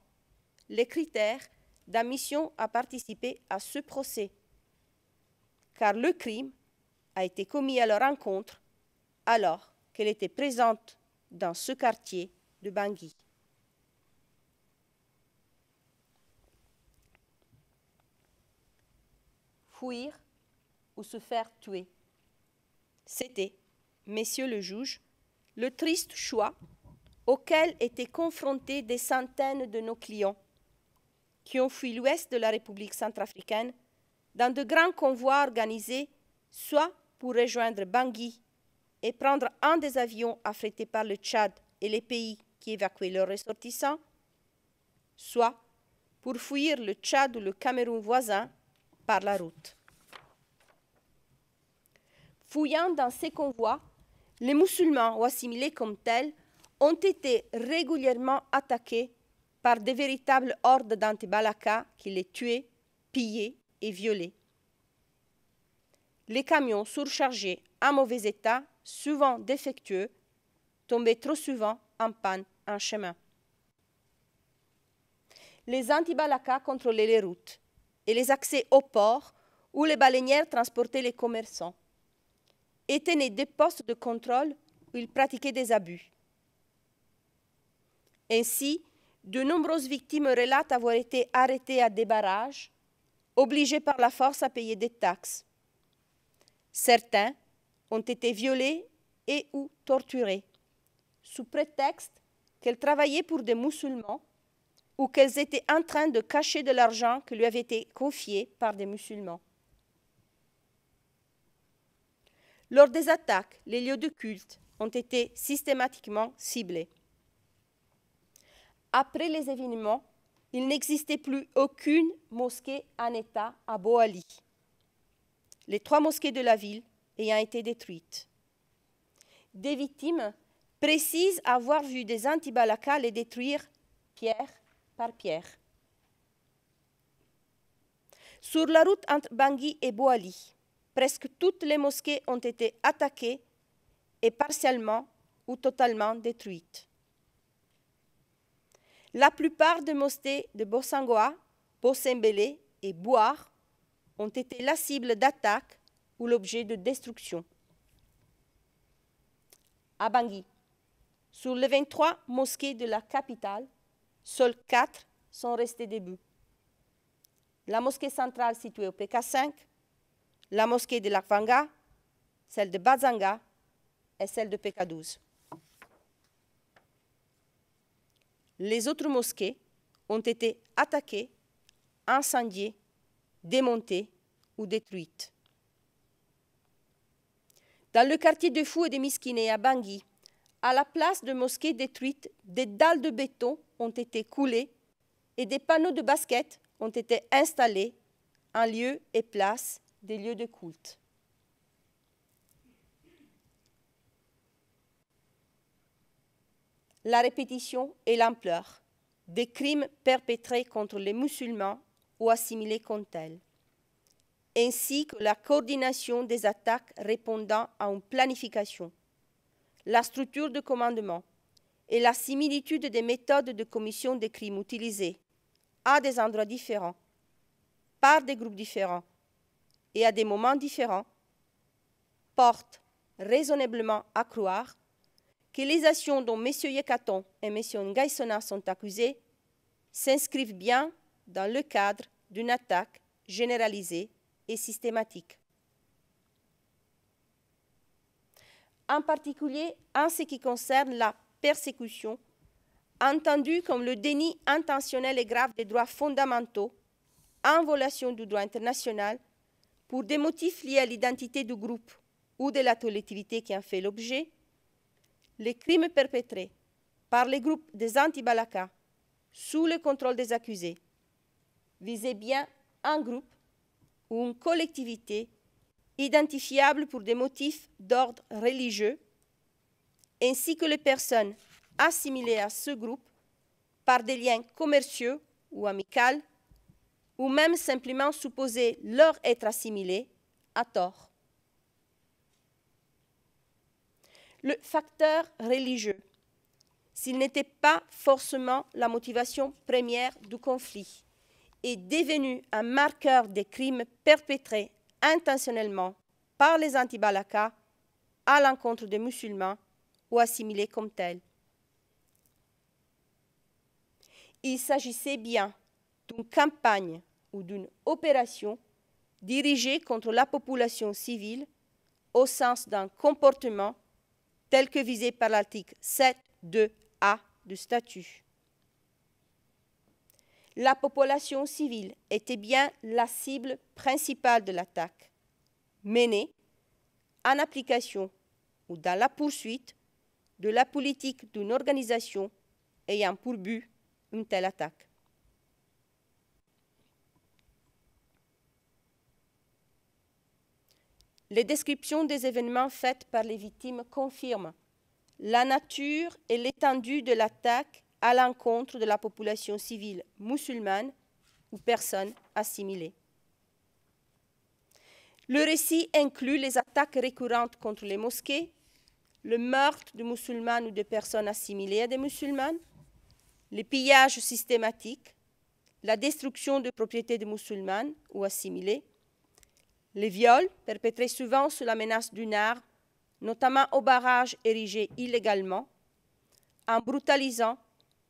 les critères d'admission à participer à ce procès, car le crime a été commis à leur encontre alors qu'elle était présente dans ce quartier de Bangui. Fuir ou se faire tuer. C'était, messieurs le juge, le triste choix auquel étaient confrontés des centaines de nos clients qui ont fui l'ouest de la République centrafricaine dans de grands convois organisés soit pour rejoindre Bangui et prendre un des avions affrétés par le Tchad et les pays qui évacuaient leurs ressortissants, soit pour fuir le Tchad ou le Cameroun voisin par la route. Fouillant dans ces convois, les musulmans ou assimilés comme tels ont été régulièrement attaqués par de véritables hordes d'anti-balaka qui les tuaient, pillaient et violaient. Les camions surchargés, en mauvais état, souvent défectueux, tombaient trop souvent en panne en chemin. Les anti-balaka contrôlaient les routes et les accès aux ports où les baleinières transportaient les commerçants et tenaient des postes de contrôle où ils pratiquaient des abus. Ainsi, de nombreuses victimes relatent avoir été arrêtées à des barrages, obligées par la force à payer des taxes. Certains ont été violés et ou torturés, sous prétexte qu'elles travaillaient pour des musulmans ou qu'elles étaient en train de cacher de l'argent qui lui avait été confié par des musulmans. Lors des attaques, les lieux de culte ont été systématiquement ciblés. Après les événements, il n'existait plus aucune mosquée en état à Boali, les 3 mosquées de la ville ayant été détruites. Des victimes précisent avoir vu des anti-balaka les détruire pierre par pierre. Sur la route entre Bangui et Boali, presque toutes les mosquées ont été attaquées et partiellement ou totalement détruites. La plupart des mosquées de Bossangoa, Bossembele et Bouar ont été la cible d'attaques ou l'objet de destruction. À Bangui, sur les 23 mosquées de la capitale, seules 4 sont restées debout. La mosquée centrale située au PK5, la mosquée de Lakvanga, celle de Bazanga et celle de PK12. Les autres mosquées ont été attaquées, incendiées, démontées ou détruites. Dans le quartier de Fou et de Miskiné à Bangui, à la place de mosquées détruites, des dalles de béton ont été coulées et des panneaux de basket ont été installés en lieu et place des lieux de culte. La répétition et l'ampleur des crimes perpétrés contre les musulmans ou assimilés comme tels, ainsi que la coordination des attaques répondant à une planification, la structure de commandement et la similitude des méthodes de commission des crimes utilisées à des endroits différents, par des groupes différents et à des moments différents, portent raisonnablement à croire que les actions dont M. Yekaton et M. Ngaïsona sont accusés s'inscrivent bien dans le cadre d'une attaque généralisée et systématique. En particulier en ce qui concerne la persécution, entendue comme le déni intentionnel et grave des droits fondamentaux en violation du droit international pour des motifs liés à l'identité du groupe ou de la collectivité qui en fait l'objet, les crimes perpétrés par les groupes des anti-balaka sous le contrôle des accusés visaient bien un groupe ou une collectivité identifiables pour des motifs d'ordre religieux, ainsi que les personnes assimilées à ce groupe par des liens commerciaux ou amicaux, ou même simplement supposées leur être assimilées à tort. Le facteur religieux, s'il n'était pas forcément la motivation première du conflit, est devenu un marqueur des crimes perpétrés intentionnellement par les anti-Balaka à l'encontre des musulmans ou assimilés comme tels. Il s'agissait bien d'une campagne ou d'une opération dirigée contre la population civile au sens d'un comportement tel que visé par l'article 7.2a du statut. La population civile était bien la cible principale de l'attaque, menée en application ou dans la poursuite de la politique d'une organisation ayant pour but une telle attaque. Les descriptions des événements faites par les victimes confirment la nature et l'étendue de l'attaque à l'encontre de la population civile musulmane ou personnes assimilées. Le récit inclut les attaques récurrentes contre les mosquées, le meurtre de musulmanes ou de personnes assimilées à des musulmanes, les pillages systématiques, la destruction de propriétés de musulmanes ou assimilées, les viols perpétrés souvent sous la menace d'une arme, notamment au barrage érigé illégalement, en brutalisant,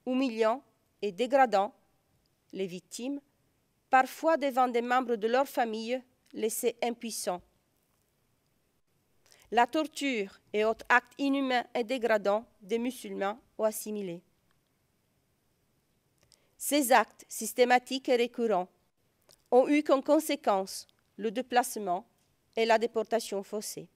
humiliant et dégradant les victimes, parfois devant des membres de leur famille laissés impuissants. La torture et autres actes inhumains et dégradants des musulmans ou assimilés. Ces actes systématiques et récurrents ont eu comme conséquence le déplacement et la déportation forcée.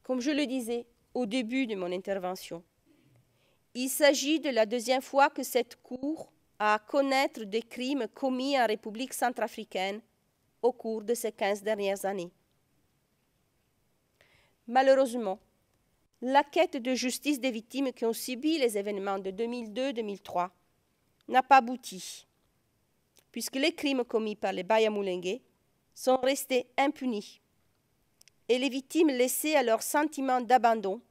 Comme je le disais au début de mon intervention, il s'agit de la deuxième fois que cette Cour a à connaître des crimes commis en République centrafricaine au cours de ces 15 dernières années. Malheureusement, la quête de justice des victimes qui ont subi les événements de 2002-2003 n'a pas abouti, puisque les crimes commis par les Banyamulenge sont restés impunis et les victimes laissées à leur sentiment d'abandon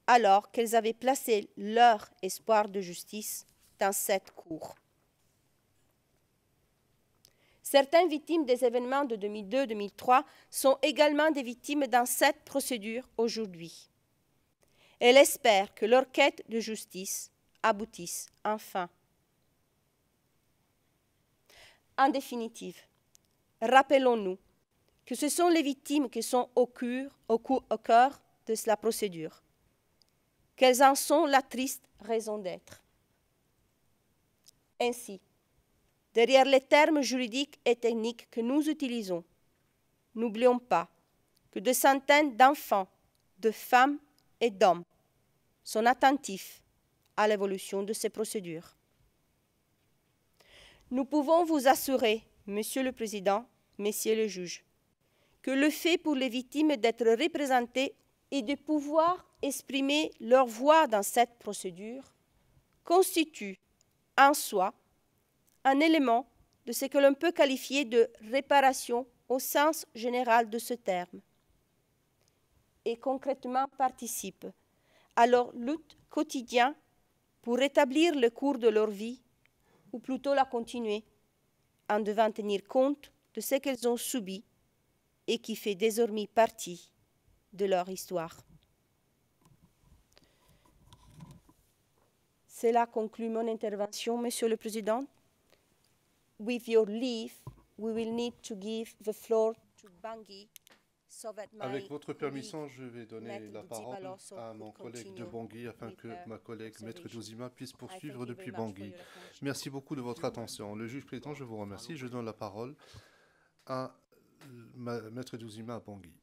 alors qu'elles avaient placé leur espoir de justice dans cette cour. Certaines victimes des événements de 2002-2003 sont également des victimes dans cette procédure aujourd'hui. Elles espèrent que leur quête de justice aboutisse enfin. En définitive, rappelons-nous que ce sont les victimes qui sont au cœur de la procédure, qu'elles en sont la triste raison d'être. Ainsi, derrière les termes juridiques et techniques que nous utilisons, n'oublions pas que des centaines d'enfants, de femmes et d'hommes sont attentifs à l'évolution de ces procédures. Nous pouvons vous assurer, Monsieur le Président, Messieurs les juges, que le fait pour les victimes d'être représentées et de pouvoir exprimer leur voix dans cette procédure constitue en soi un élément de ce que l'on peut qualifier de réparation au sens général de ce terme et concrètement participe à leur lutte quotidienne pour rétablir le cours de leur vie ou plutôt la continuer en devant tenir compte de ce qu'elles ont subi et qui fait désormais partie de leur histoire. Cela conclut mon intervention, Monsieur le Président. With your leave, we will need to give the floor to Bangui. Avec votre permission, je vais donner la parole à mon collègue de Bangui afin que ma collègue Maître Dozima puisse poursuivre depuis Bangui. Merci beaucoup de votre attention. Le juge président, je vous remercie. Je donne la parole à Maître Dozima à Bangui.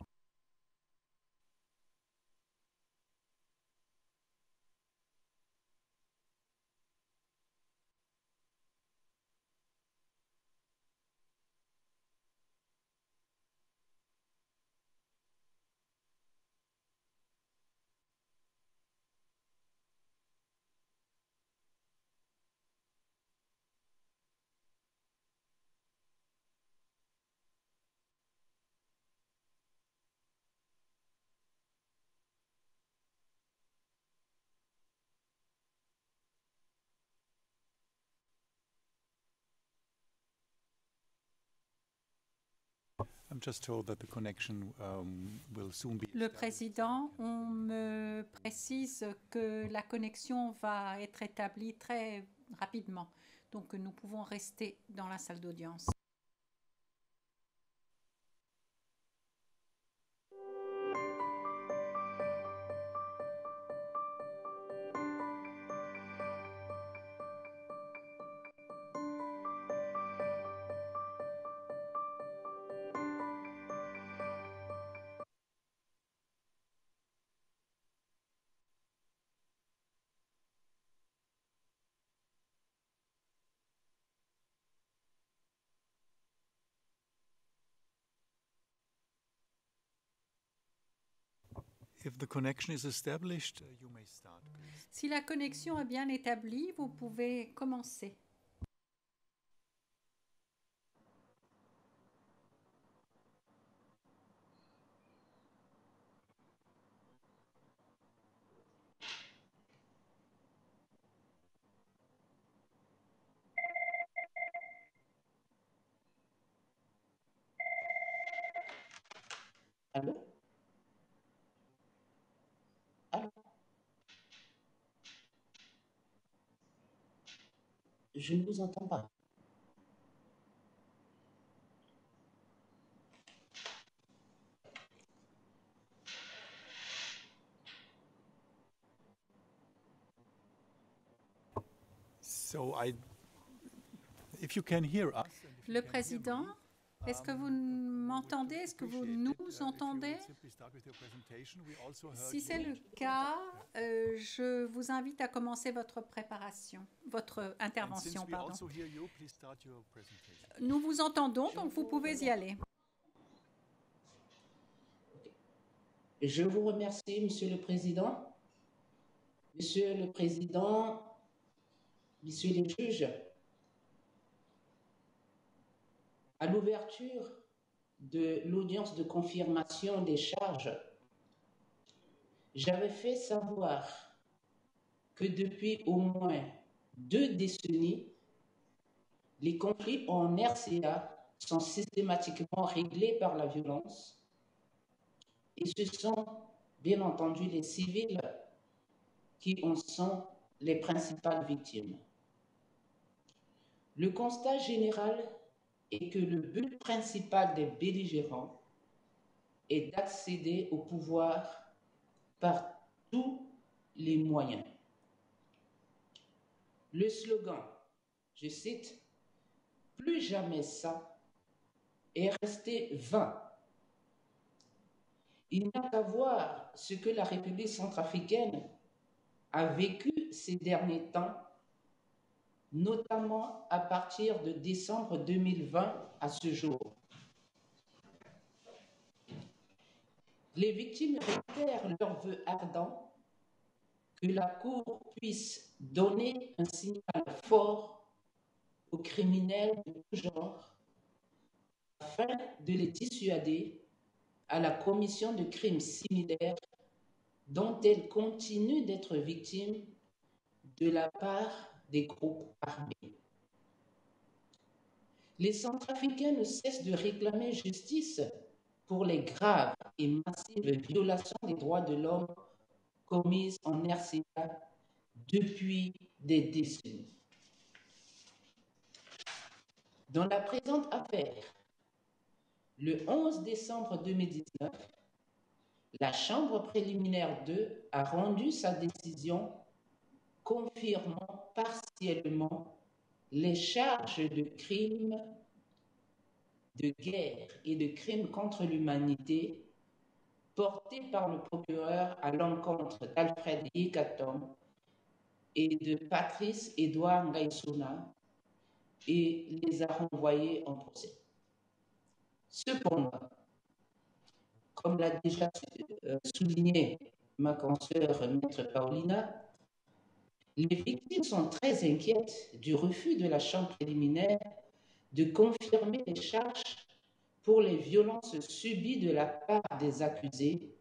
I'm just told that the connection will soon be Le established. président, on me précise que la connexion va être établie très rapidement. Donc nous pouvons rester dans la salle d'audience. If the connection is established, you may start, please. Si la connexion est bien établie, vous pouvez commencer. Allô? Allô? Je ne vous entends pas. So if you can hear us, and if you Le can hear président, me, est-ce que vous m'entendez? Est-ce que vous nous entendez? Si c'est le cas, je vous invite à commencer votre préparation, votre intervention, pardon. Nous vous entendons, donc vous pouvez y aller. Je vous remercie, Monsieur le Président. Monsieur le Président, Messieurs les juges, à l'ouverture de l'audience de confirmation des charges, j'avais fait savoir que depuis au moins 2 décennies, les conflits en RCA sont systématiquement réglés par la violence et ce sont bien entendu les civils qui en sont les principales victimes. Le constat général est que le but principal des belligérants est d'accéder au pouvoir par tous les moyens. Le slogan, je cite, « Plus jamais ça » est resté vain. Il n'y a qu'à voir ce que la République centrafricaine a vécu ces derniers temps, notamment à partir de décembre 2020 à ce jour. Les victimes réitèrent leur vœu ardent que la Cour puisse donner un signal fort aux criminels de tout genre afin de les dissuader à la commission de crimes similaires dont elles continuent d'être victimes de la part des groupes armés. Les Centrafricains ne cessent de réclamer justice pour les graves et massives violations des droits de l'homme commises en RCA depuis des décennies. Dans la présente affaire, le 11 décembre 2019, la Chambre préliminaire 2 a rendu sa décision confirmant partiellement les charges de crimes de guerre et de crimes contre l'humanité portées par le procureur à l'encontre d'Alfred Yekatom et de Patrice Edouard Ngaïsouna et les a renvoyés en procès. Cependant, comme l'a déjà souligné ma consoeur Maître Paulina, les victimes sont très inquiètes du refus de la Chambre préliminaire de confirmer les charges pour les violences subies de la part des accusés,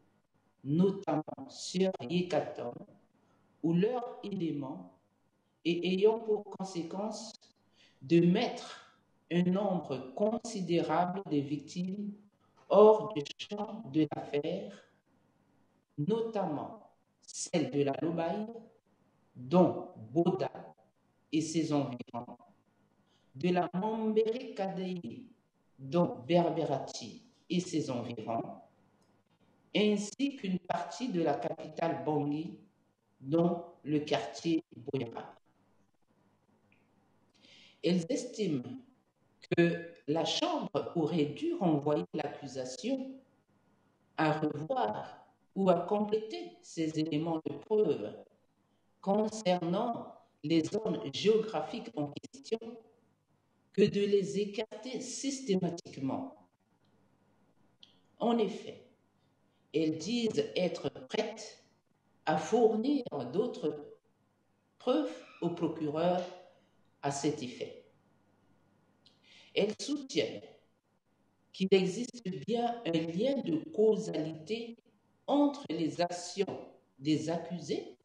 notamment sur Yekatom, ou leurs éléments, et ayant pour conséquence de mettre un nombre considérable de victimes hors du champ de l'affaire, notamment celle de la Lobaï, dont Boda et ses environs, de la Mambere Kadei, dont Berberati et ses environs, ainsi qu'une partie de la capitale Bangui, dont le quartier Boyara. Elles estiment que la Chambre aurait dû renvoyer l'accusation à revoir ou à compléter ces éléments de preuve concernant les zones géographiques en question que de les écarter systématiquement. En effet, elles disent être prêtes à fournir d'autres preuves au procureur à cet effet. Elles soutiennent qu'il existe bien un lien de causalité entre les actions des accusés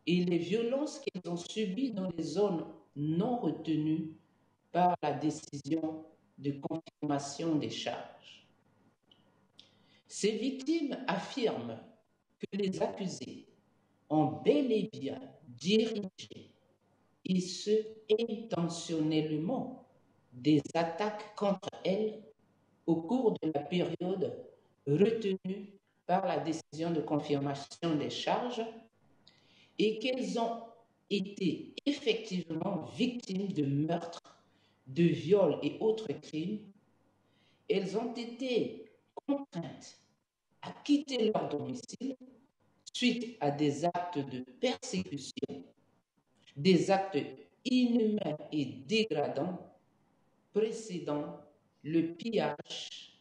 et les violences qu'elles ont subies dans les zones non retenues par la décision de confirmation des charges. Ces victimes affirment que les accusés ont bel et bien dirigé, et ce intentionnellement, des attaques contre elles au cours de la période retenue par la décision de confirmation des charges et qu'elles ont été effectivement victimes de meurtres, de viols et autres crimes. Elles ont été contraintes à quitter leur domicile suite à des actes de persécution, des actes inhumains et dégradants précédant le pillage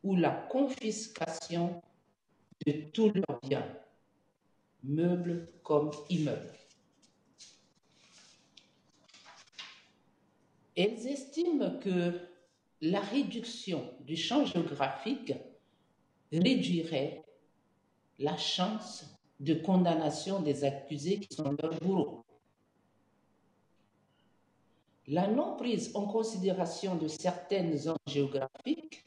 ou la confiscation de tous leurs biens, meubles comme immeubles. Elles estiment que la réduction du champ géographique réduirait la chance de condamnation des accusés qui sont leurs bourreaux. La non-prise en considération de certaines zones géographiques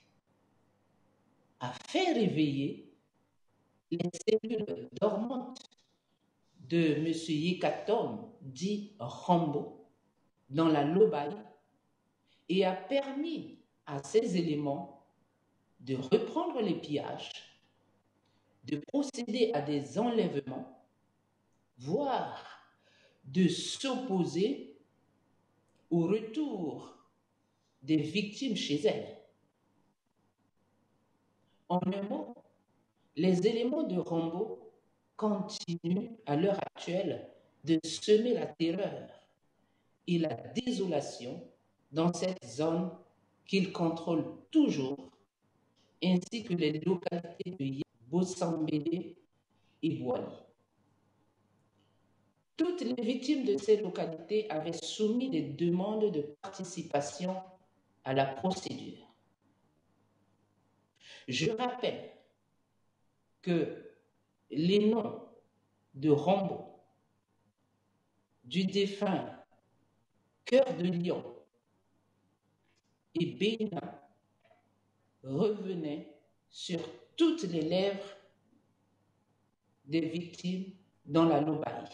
a fait réveiller les cellules dormantes de M. Yekatom, dit Rambo, dans la Lobaï, et a permis à ces éléments de reprendre les pillages, de procéder à des enlèvements, voire de s'opposer au retour des victimes chez elles. En un mot, les éléments de Rambo continuent à l'heure actuelle de semer la terreur et la désolation dans cette zone qu'ils contrôlent toujours, ainsi que les localités de Bossambélé et Boali. Toutes les victimes de ces localités avaient soumis des demandes de participation à la procédure. Je rappelle que les noms de Rambo, du défunt Cœur de Lion et Bénin revenaient sur toutes les lèvres des victimes dans la Lobaï,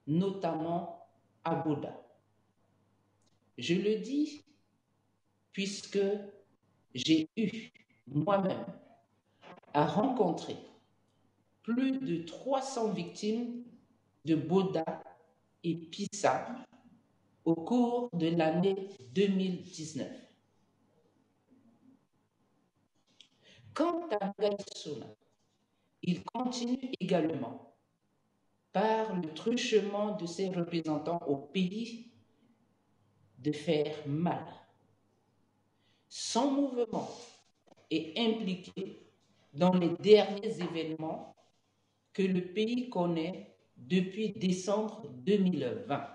notamment à Boda. Je le dis puisque j'ai eu moi-même à rencontrer plus de 300 victimes de Boda et Pissa au cours de l'année 2019. Quant à Ngaïsouna, il continue également par le truchement de ses représentants au pays de faire mal. Son mouvement est impliqué dans les derniers événements que le pays connaît depuis décembre 2020.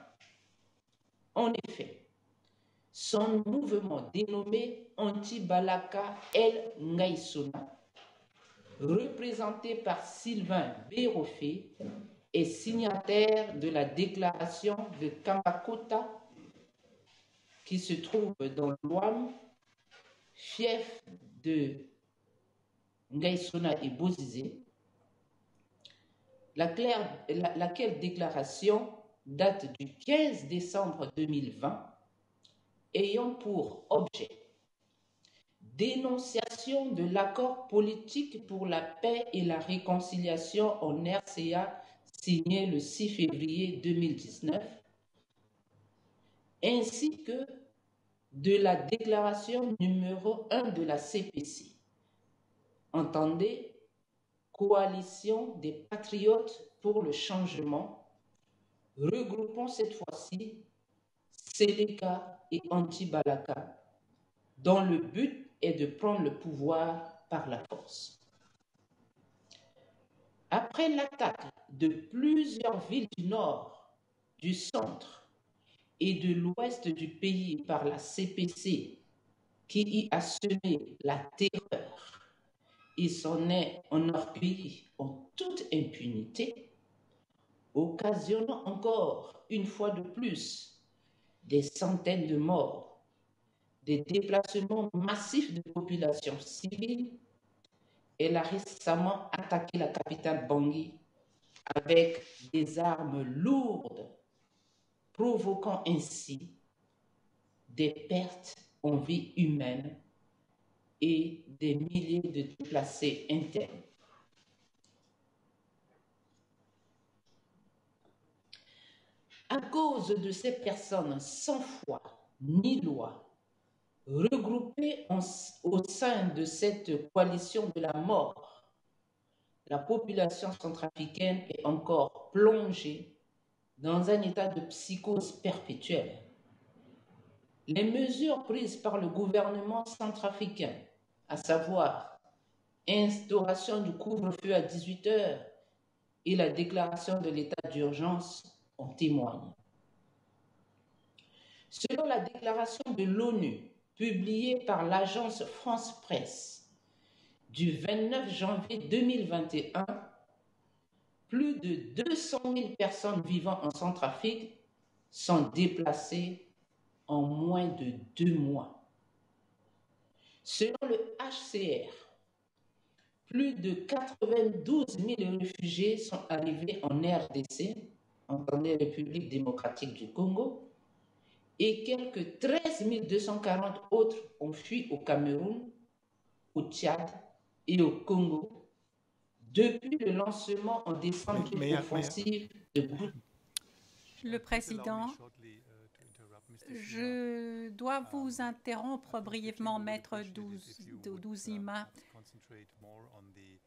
En effet, son mouvement dénommé Anti-Balaka El Ngaïsouna, représenté par Sylvain Bérofé, est signataire de la déclaration de Kamakota qui se trouve dans l'Ouam, fief de Ngaïsona et Bozizé, laquelle déclaration date du 15 décembre 2020, ayant pour objet dénonciation de l'accord politique pour la paix et la réconciliation en RCA signé le 6 février 2019, ainsi que de la déclaration numéro 1 de la CPC. Entendez, Coalition des Patriotes pour le changement, regroupant cette fois-ci Seleka et Anti-Balaka, dont le but est de prendre le pouvoir par la force. Après l'attaque de plusieurs villes du nord, du centre et de l'ouest du pays par la CPC, qui y a semé la terreur et s'en est enorgueilli en toute impunité, occasionnant encore une fois de plus des centaines de morts, des déplacements massifs de populations civiles. Elle a récemment attaqué la capitale Bangui avec des armes lourdes, provoquant ainsi des pertes en vie humaine et des milliers de déplacés internes. À cause de ces personnes sans foi ni loi, regroupées au sein de cette coalition de la mort, la population centrafricaine est encore plongée dans un état de psychose perpétuelle. Les mesures prises par le gouvernement centrafricain, à savoir instauration du couvre-feu à 18 h et la déclaration de l'état d'urgence, en témoignent. Selon la déclaration de l'ONU publiée par l'agence France Presse du 29 janvier 2021, plus de 200 000 personnes vivant en Centrafrique sont déplacées en moins de 2 mois. Selon le HCR, plus de 92 000 réfugiés sont arrivés en RDC, entendez République démocratique du Congo, et quelques 13 240 autres ont fui au Cameroun, au Tchad et au Congo depuis le lancement en décembre d'une offensive de groupe. Le président, je dois vous interrompre brièvement, Maître Douzima.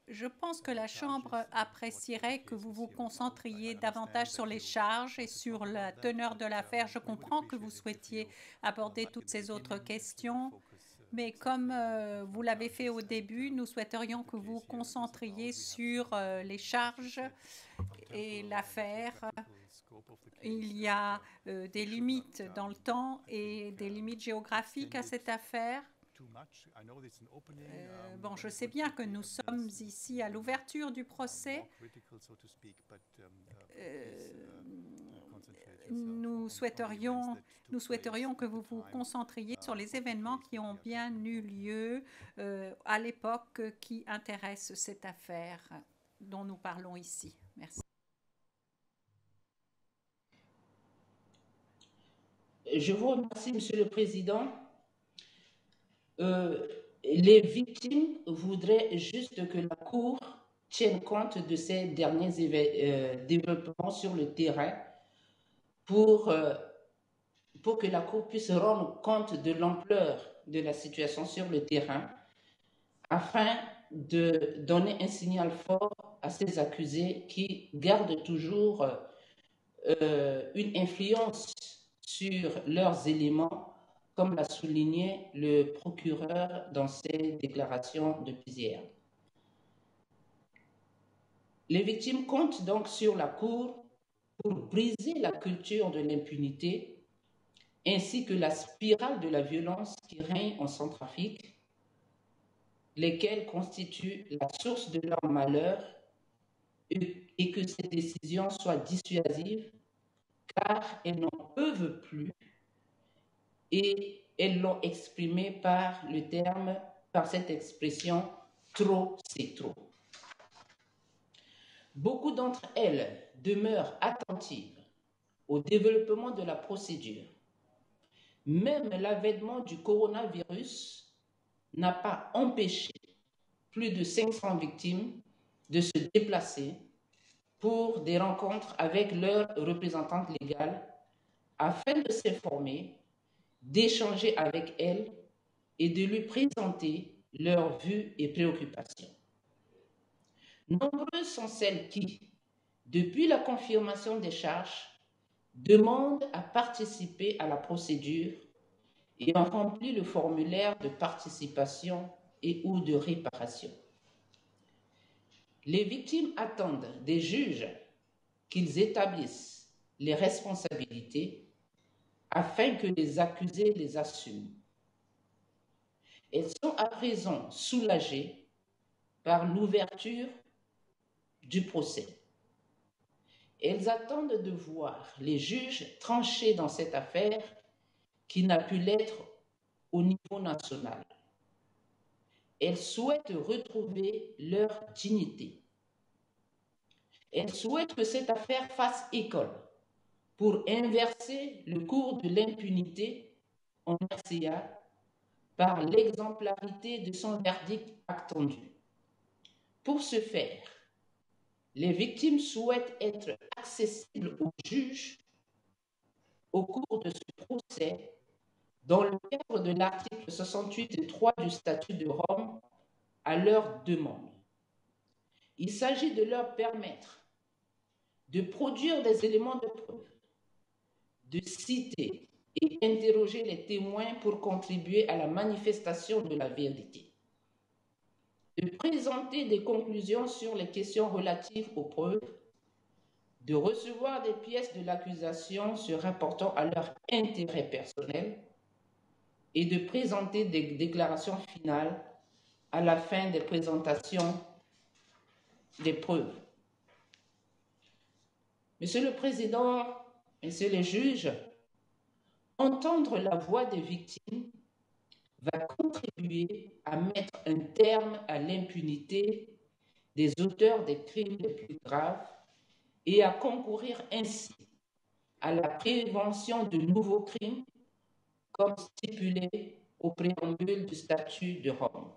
Je pense que la Chambre apprécierait que vous vous concentriez davantage sur les charges et sur la teneur de l'affaire. Je comprends que vous souhaitiez aborder toutes ces autres questions, mais comme vous l'avez fait au début, nous souhaiterions que vous vous concentriez sur les charges et l'affaire. Il y a des limites dans le temps et des limites géographiques à cette affaire. Bon, je sais bien que nous sommes ici à l'ouverture du procès. Nous souhaiterions que vous vous concentriez sur les événements qui ont bien eu lieu à l'époque qui intéressent cette affaire dont nous parlons ici. Merci. Je vous remercie, Monsieur le Président. Les victimes voudraient juste que la Cour tienne compte de ces derniers développements sur le terrain pour que la Cour puisse rendre compte de l'ampleur de la situation sur le terrain afin de donner un signal fort à ces accusés qui gardent toujours une influence sur leurs éléments, comme l'a souligné le procureur dans ses déclarations depuis hier. Les victimes comptent donc sur la Cour pour briser la culture de l'impunité ainsi que la spirale de la violence qui règne en Centrafrique, lesquelles constituent la source de leur malheur, et que ces décisions soient dissuasives car elles n'en peuvent plus et elles l'ont exprimé par par cette expression « trop, c'est trop ». Beaucoup d'entre elles demeurent attentives au développement de la procédure. Même l'avènement du coronavirus n'a pas empêché plus de 500 victimes de se déplacer pour des rencontres avec leurs représentantes légales afin de s'informer, d'échanger avec elles et de lui présenter leurs vues et préoccupations. Nombreuses sont celles qui, depuis la confirmation des charges, demandent à participer à la procédure et ont rempli le formulaire de participation et ou de réparation. Les victimes attendent des juges qu'ils établissent les responsabilités afin que les accusés les assument. Elles sont à présent soulagées par l'ouverture du procès. Elles attendent de voir les juges trancher dans cette affaire qui n'a pu l'être au niveau national. Elles souhaitent retrouver leur dignité. Elles souhaitent que cette affaire fasse école pour inverser le cours de l'impunité en RCA par l'exemplarité de son verdict attendu. Pour ce faire, les victimes souhaitent être accessibles aux juges au cours de ce procès dans le cadre de l'article 68.3 du statut de Rome à leur demande. Il s'agit de leur permettre de produire des éléments de preuve, de citer et interroger les témoins pour contribuer à la manifestation de la vérité, de présenter des conclusions sur les questions relatives aux preuves, de recevoir des pièces de l'accusation se rapportant à leur intérêt personnel et de présenter des déclarations finales à la fin des présentations des preuves. Monsieur le Président, Messieurs les juges, entendre la voix des victimes va contribuer à mettre un terme à l'impunité des auteurs des crimes les plus graves et à concourir ainsi à la prévention de nouveaux crimes comme stipulé au préambule du statut de Rome.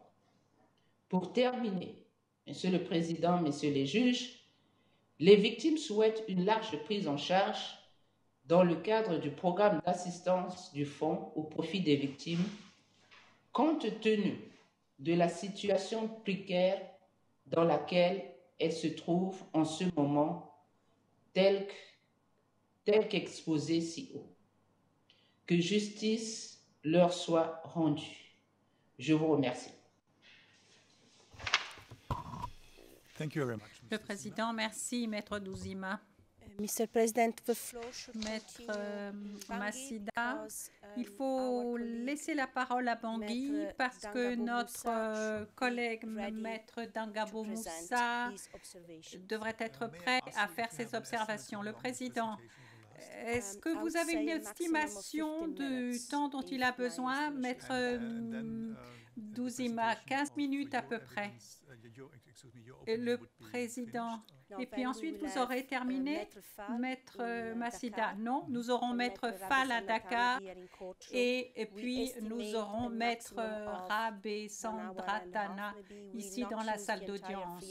Pour terminer, Monsieur le Président, Messieurs les juges, les victimes souhaitent une large prise en charge dans le cadre du programme d'assistance du Fonds au profit des victimes, compte tenu de la situation précaire dans laquelle elles se trouvent en ce moment, telle qu'exposée ci haut. Que justice leur soit rendue. Je vous remercie. Thank you very much. Le Président, merci, Maître Douzima. Mr. President, the floor should Maître continue in Massida, because, il faut our colleague, laisser la parole à Bangui Maître parce que Dangabo notre Moussa collègue ready Maître Dangabo to present Moussa his observations. devrait être prêt à faire ses observations. Le Président, est-ce que vous avez une estimation du temps dont il a besoin, Maître Douzima? 15 minutes à peu près. Et le Président. Et puis ensuite, vous aurez terminé, Maître Massida. Non, nous aurons Maître Fall à Dakar et puis nous aurons Maître Rabé Sandratana ici dans la salle d'audience.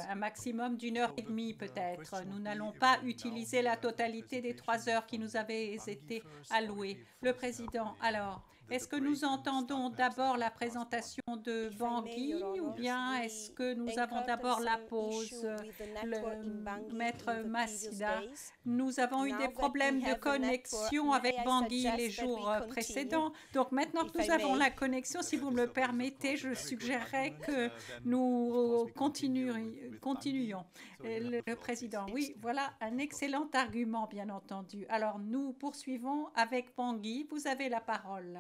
Un maximum d'une heure et demie peut-être. Nous n'allons pas utiliser la totalité des 3 heures qui nous avaient été allouées. Le Président, alors, est-ce que nous entendons d'abord la présentation de Bangui ou bien est-ce que nous avons d'abord la pause, le Maître Massida? Nous avons eu des problèmes de connexion avec Bangui les jours précédents. Donc maintenant que nous avons la connexion, si vous me le permettez, je suggérerais que nous continuions. Le Président, oui, voilà un excellent argument, bien entendu. Alors nous poursuivons avec Bangui. Vous avez la parole.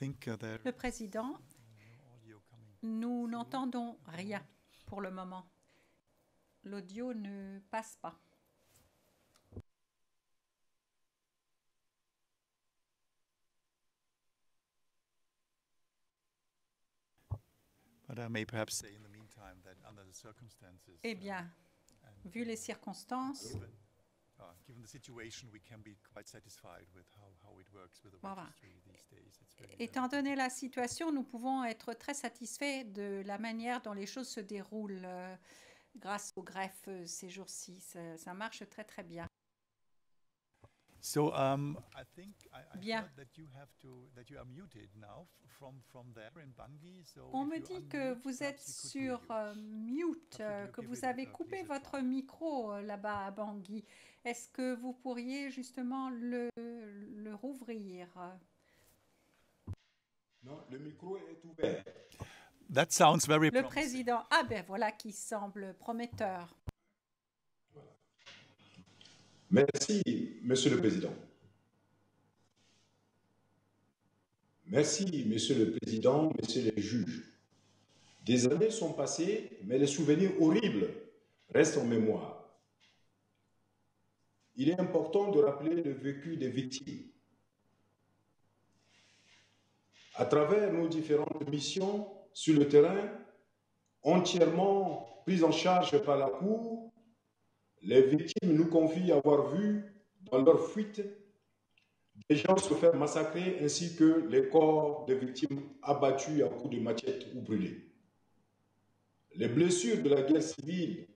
Le président, nous n'entendons rien pour le moment. L'audio ne passe pas. Eh bien, vu les circonstances, voilà. Étant donné la situation, nous pouvons être très satisfaits de la manière dont les choses se déroulent grâce au greffe ces jours-ci. Ça marche très très bien. Bien. On me dit que vous êtes sur mute, que vous avez coupé votre micro là-bas à Bangui. Est-ce que vous pourriez justement le rouvrir? Non, le micro est ouvert. That sounds very Le président, ah ben voilà qui semble prometteur. Merci, Monsieur le Président. Merci, Monsieur le Président, Messieurs les juges. Des années sont passées, mais les souvenirs horribles restent en mémoire. Il est important de rappeler le vécu des victimes. À travers nos différentes missions sur le terrain, entièrement prises en charge par la Cour, les victimes nous confient avoir vu, dans leur fuite, des gens se faire massacrer ainsi que les corps des victimes abattus à coups de machette ou brûlés. Les blessures de la guerre civile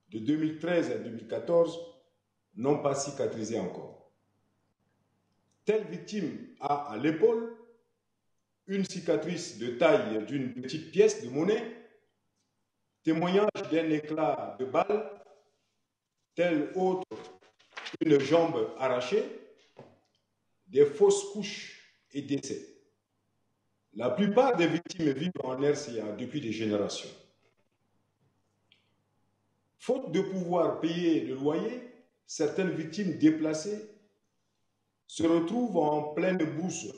de 2013 à 2014 n'ont pas cicatrisé encore. Telle victime a à l'épaule une cicatrice de taille d'une petite pièce de monnaie, témoignage d'un éclat de balle, telle autre une jambe arrachée, des fausses couches et décès. La plupart des victimes vivent en RCA depuis des générations. Faute de pouvoir payer le loyer, certaines victimes déplacées se retrouvent en pleine brousse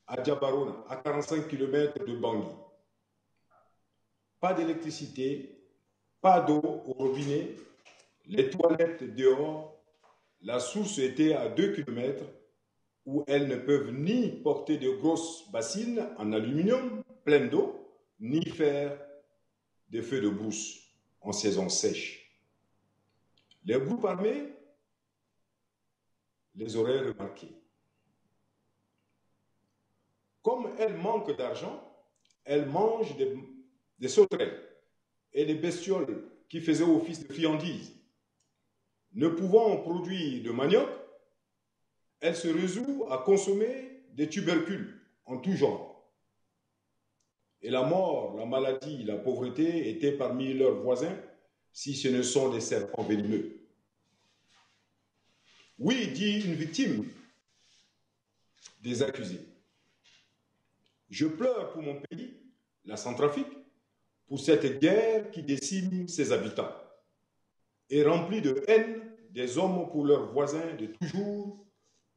à Djabarona, à 45 km de Bangui. Pas d'électricité, pas d'eau au robinet, les toilettes dehors, la source était à 2 km où elles ne peuvent ni porter de grosses bassines en aluminium pleines d'eau, ni faire des feux de brousse en saison sèche. Les groupes armés les auraient remarqués. Comme elles manquent d'argent, elles mangent des sauterelles et les bestioles qui faisaient office de friandises. Ne pouvant produire de manioc, elle se résout à consommer des tubercules en tout genre. Et la mort, la maladie, la pauvreté étaient parmi leurs voisins, si ce ne sont des serpents venimeux. Oui, dit une victime des accusés. Je pleure pour mon pays, la Centrafrique, pour cette guerre qui décime ses habitants et remplie de haine des hommes pour leurs voisins de toujours,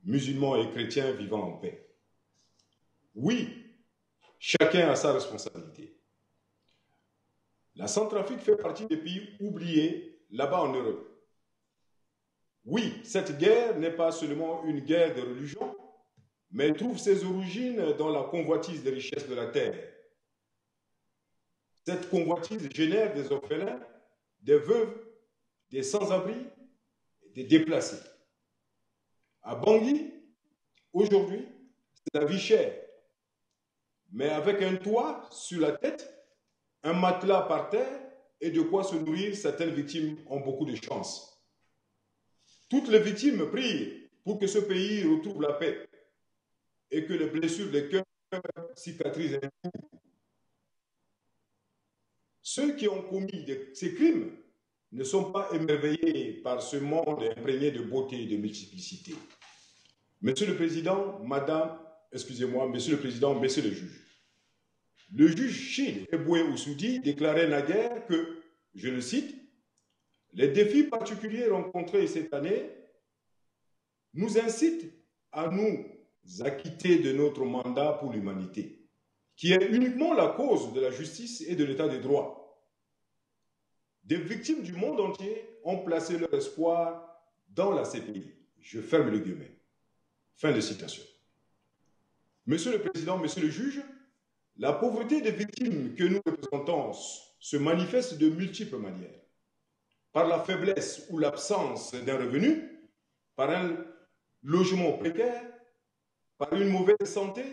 musulmans et chrétiens vivant en paix. Oui, chacun a sa responsabilité. La Centrafrique fait partie des pays oubliés là-bas en Europe. Oui, cette guerre n'est pas seulement une guerre de religion, mais elle trouve ses origines dans la convoitise des richesses de la terre. Cette convoitise génère des orphelins, des veuves, des sans-abri, des déplacés. À Bangui, aujourd'hui, c'est la vie chère. Mais avec un toit sur la tête, un matelas par terre et de quoi se nourrir, certaines victimes ont beaucoup de chance. Toutes les victimes prient pour que ce pays retrouve la paix et que les blessures des cœurs cicatrisent un coup. Ceux qui ont commis ces crimes ne sont pas émerveillés par ce monde imprégné de beauté et de multiplicité. Monsieur le Président, Monsieur le Président, Messieurs les juges, le juge Chine Eboué Oussoudi déclarait naguère que, je le cite, « Les défis particuliers rencontrés cette année nous incitent à nous acquittés de notre mandat pour l'humanité, qui est uniquement la cause de la justice et de l'état de droit. Des victimes du monde entier ont placé leur espoir dans la CPI. Je ferme les guillemets. Fin de citation. Monsieur le Président, Monsieur le Juge, la pauvreté des victimes que nous représentons se manifeste de multiples manières. Par la faiblesse ou l'absence d'un revenu, par un logement précaire, par une mauvaise santé,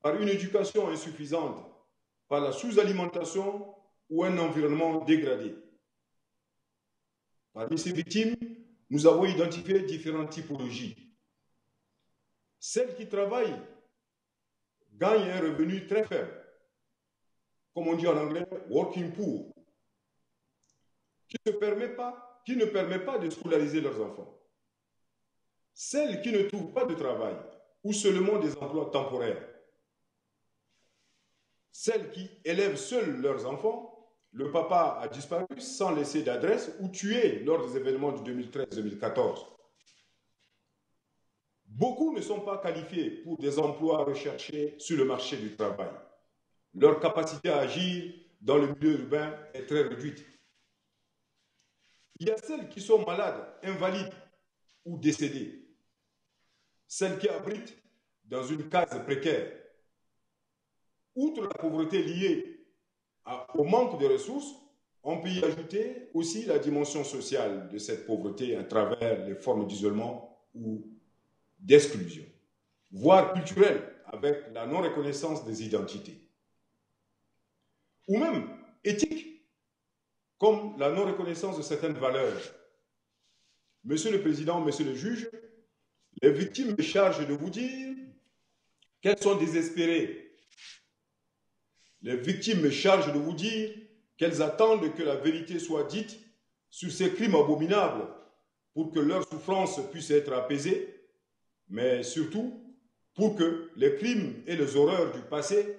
par une éducation insuffisante, par la sous-alimentation ou un environnement dégradé. Parmi ces victimes, nous avons identifié différentes typologies. Celles qui travaillent gagnent un revenu très faible, comme on dit en anglais, working poor, qui ne permet pas de scolariser leurs enfants. Celles qui ne trouvent pas de travail ou seulement des emplois temporaires. Celles qui élèvent seuls leurs enfants, le papa a disparu sans laisser d'adresse ou tué lors des événements de 2013-2014. Beaucoup ne sont pas qualifiés pour des emplois recherchés sur le marché du travail. Leur capacité à agir dans le milieu urbain est très réduite. Il y a celles qui sont malades, invalides ou décédées. Celles qui abritent dans une case précaire. Outre la pauvreté liée au manque de ressources, on peut y ajouter aussi la dimension sociale de cette pauvreté à travers les formes d'isolement ou d'exclusion, voire culturelle avec la non-reconnaissance des identités. Ou même éthique, comme la non-reconnaissance de certaines valeurs. Monsieur le Président, Monsieur le Juge, les victimes me chargent de vous dire qu'elles sont désespérées. Les victimes me chargent de vous dire qu'elles attendent que la vérité soit dite sur ces crimes abominables pour que leur souffrance puisse être apaisée, mais surtout pour que les crimes et les horreurs du passé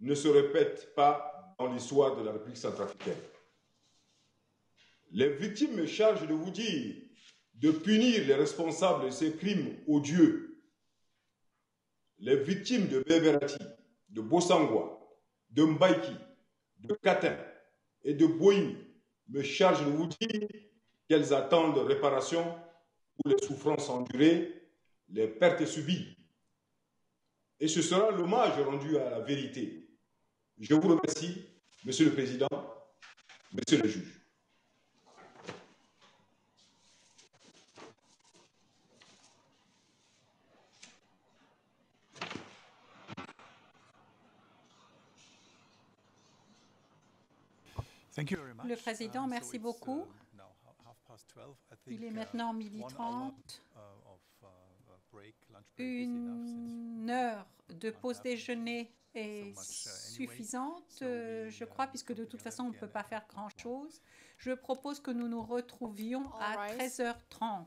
ne se répètent pas dans l'histoire de la République centrafricaine. Les victimes me chargent de vous dire de punir les responsables de ces crimes odieux. Les victimes de Beverati, de Bossangwa, de Mbaïki, de Katin et de Boïni me chargent de vous dire qu'elles attendent réparation pour les souffrances endurées, les pertes subies. Et ce sera l'hommage rendu à la vérité. Je vous remercie, Monsieur le Président, Monsieur le Juge. Le Président, merci beaucoup. Il est maintenant 12h30. Une heure de pause déjeuner est suffisante, je crois, puisque de toute façon, on ne peut pas faire grand-chose. Je propose que nous nous retrouvions à 13h30.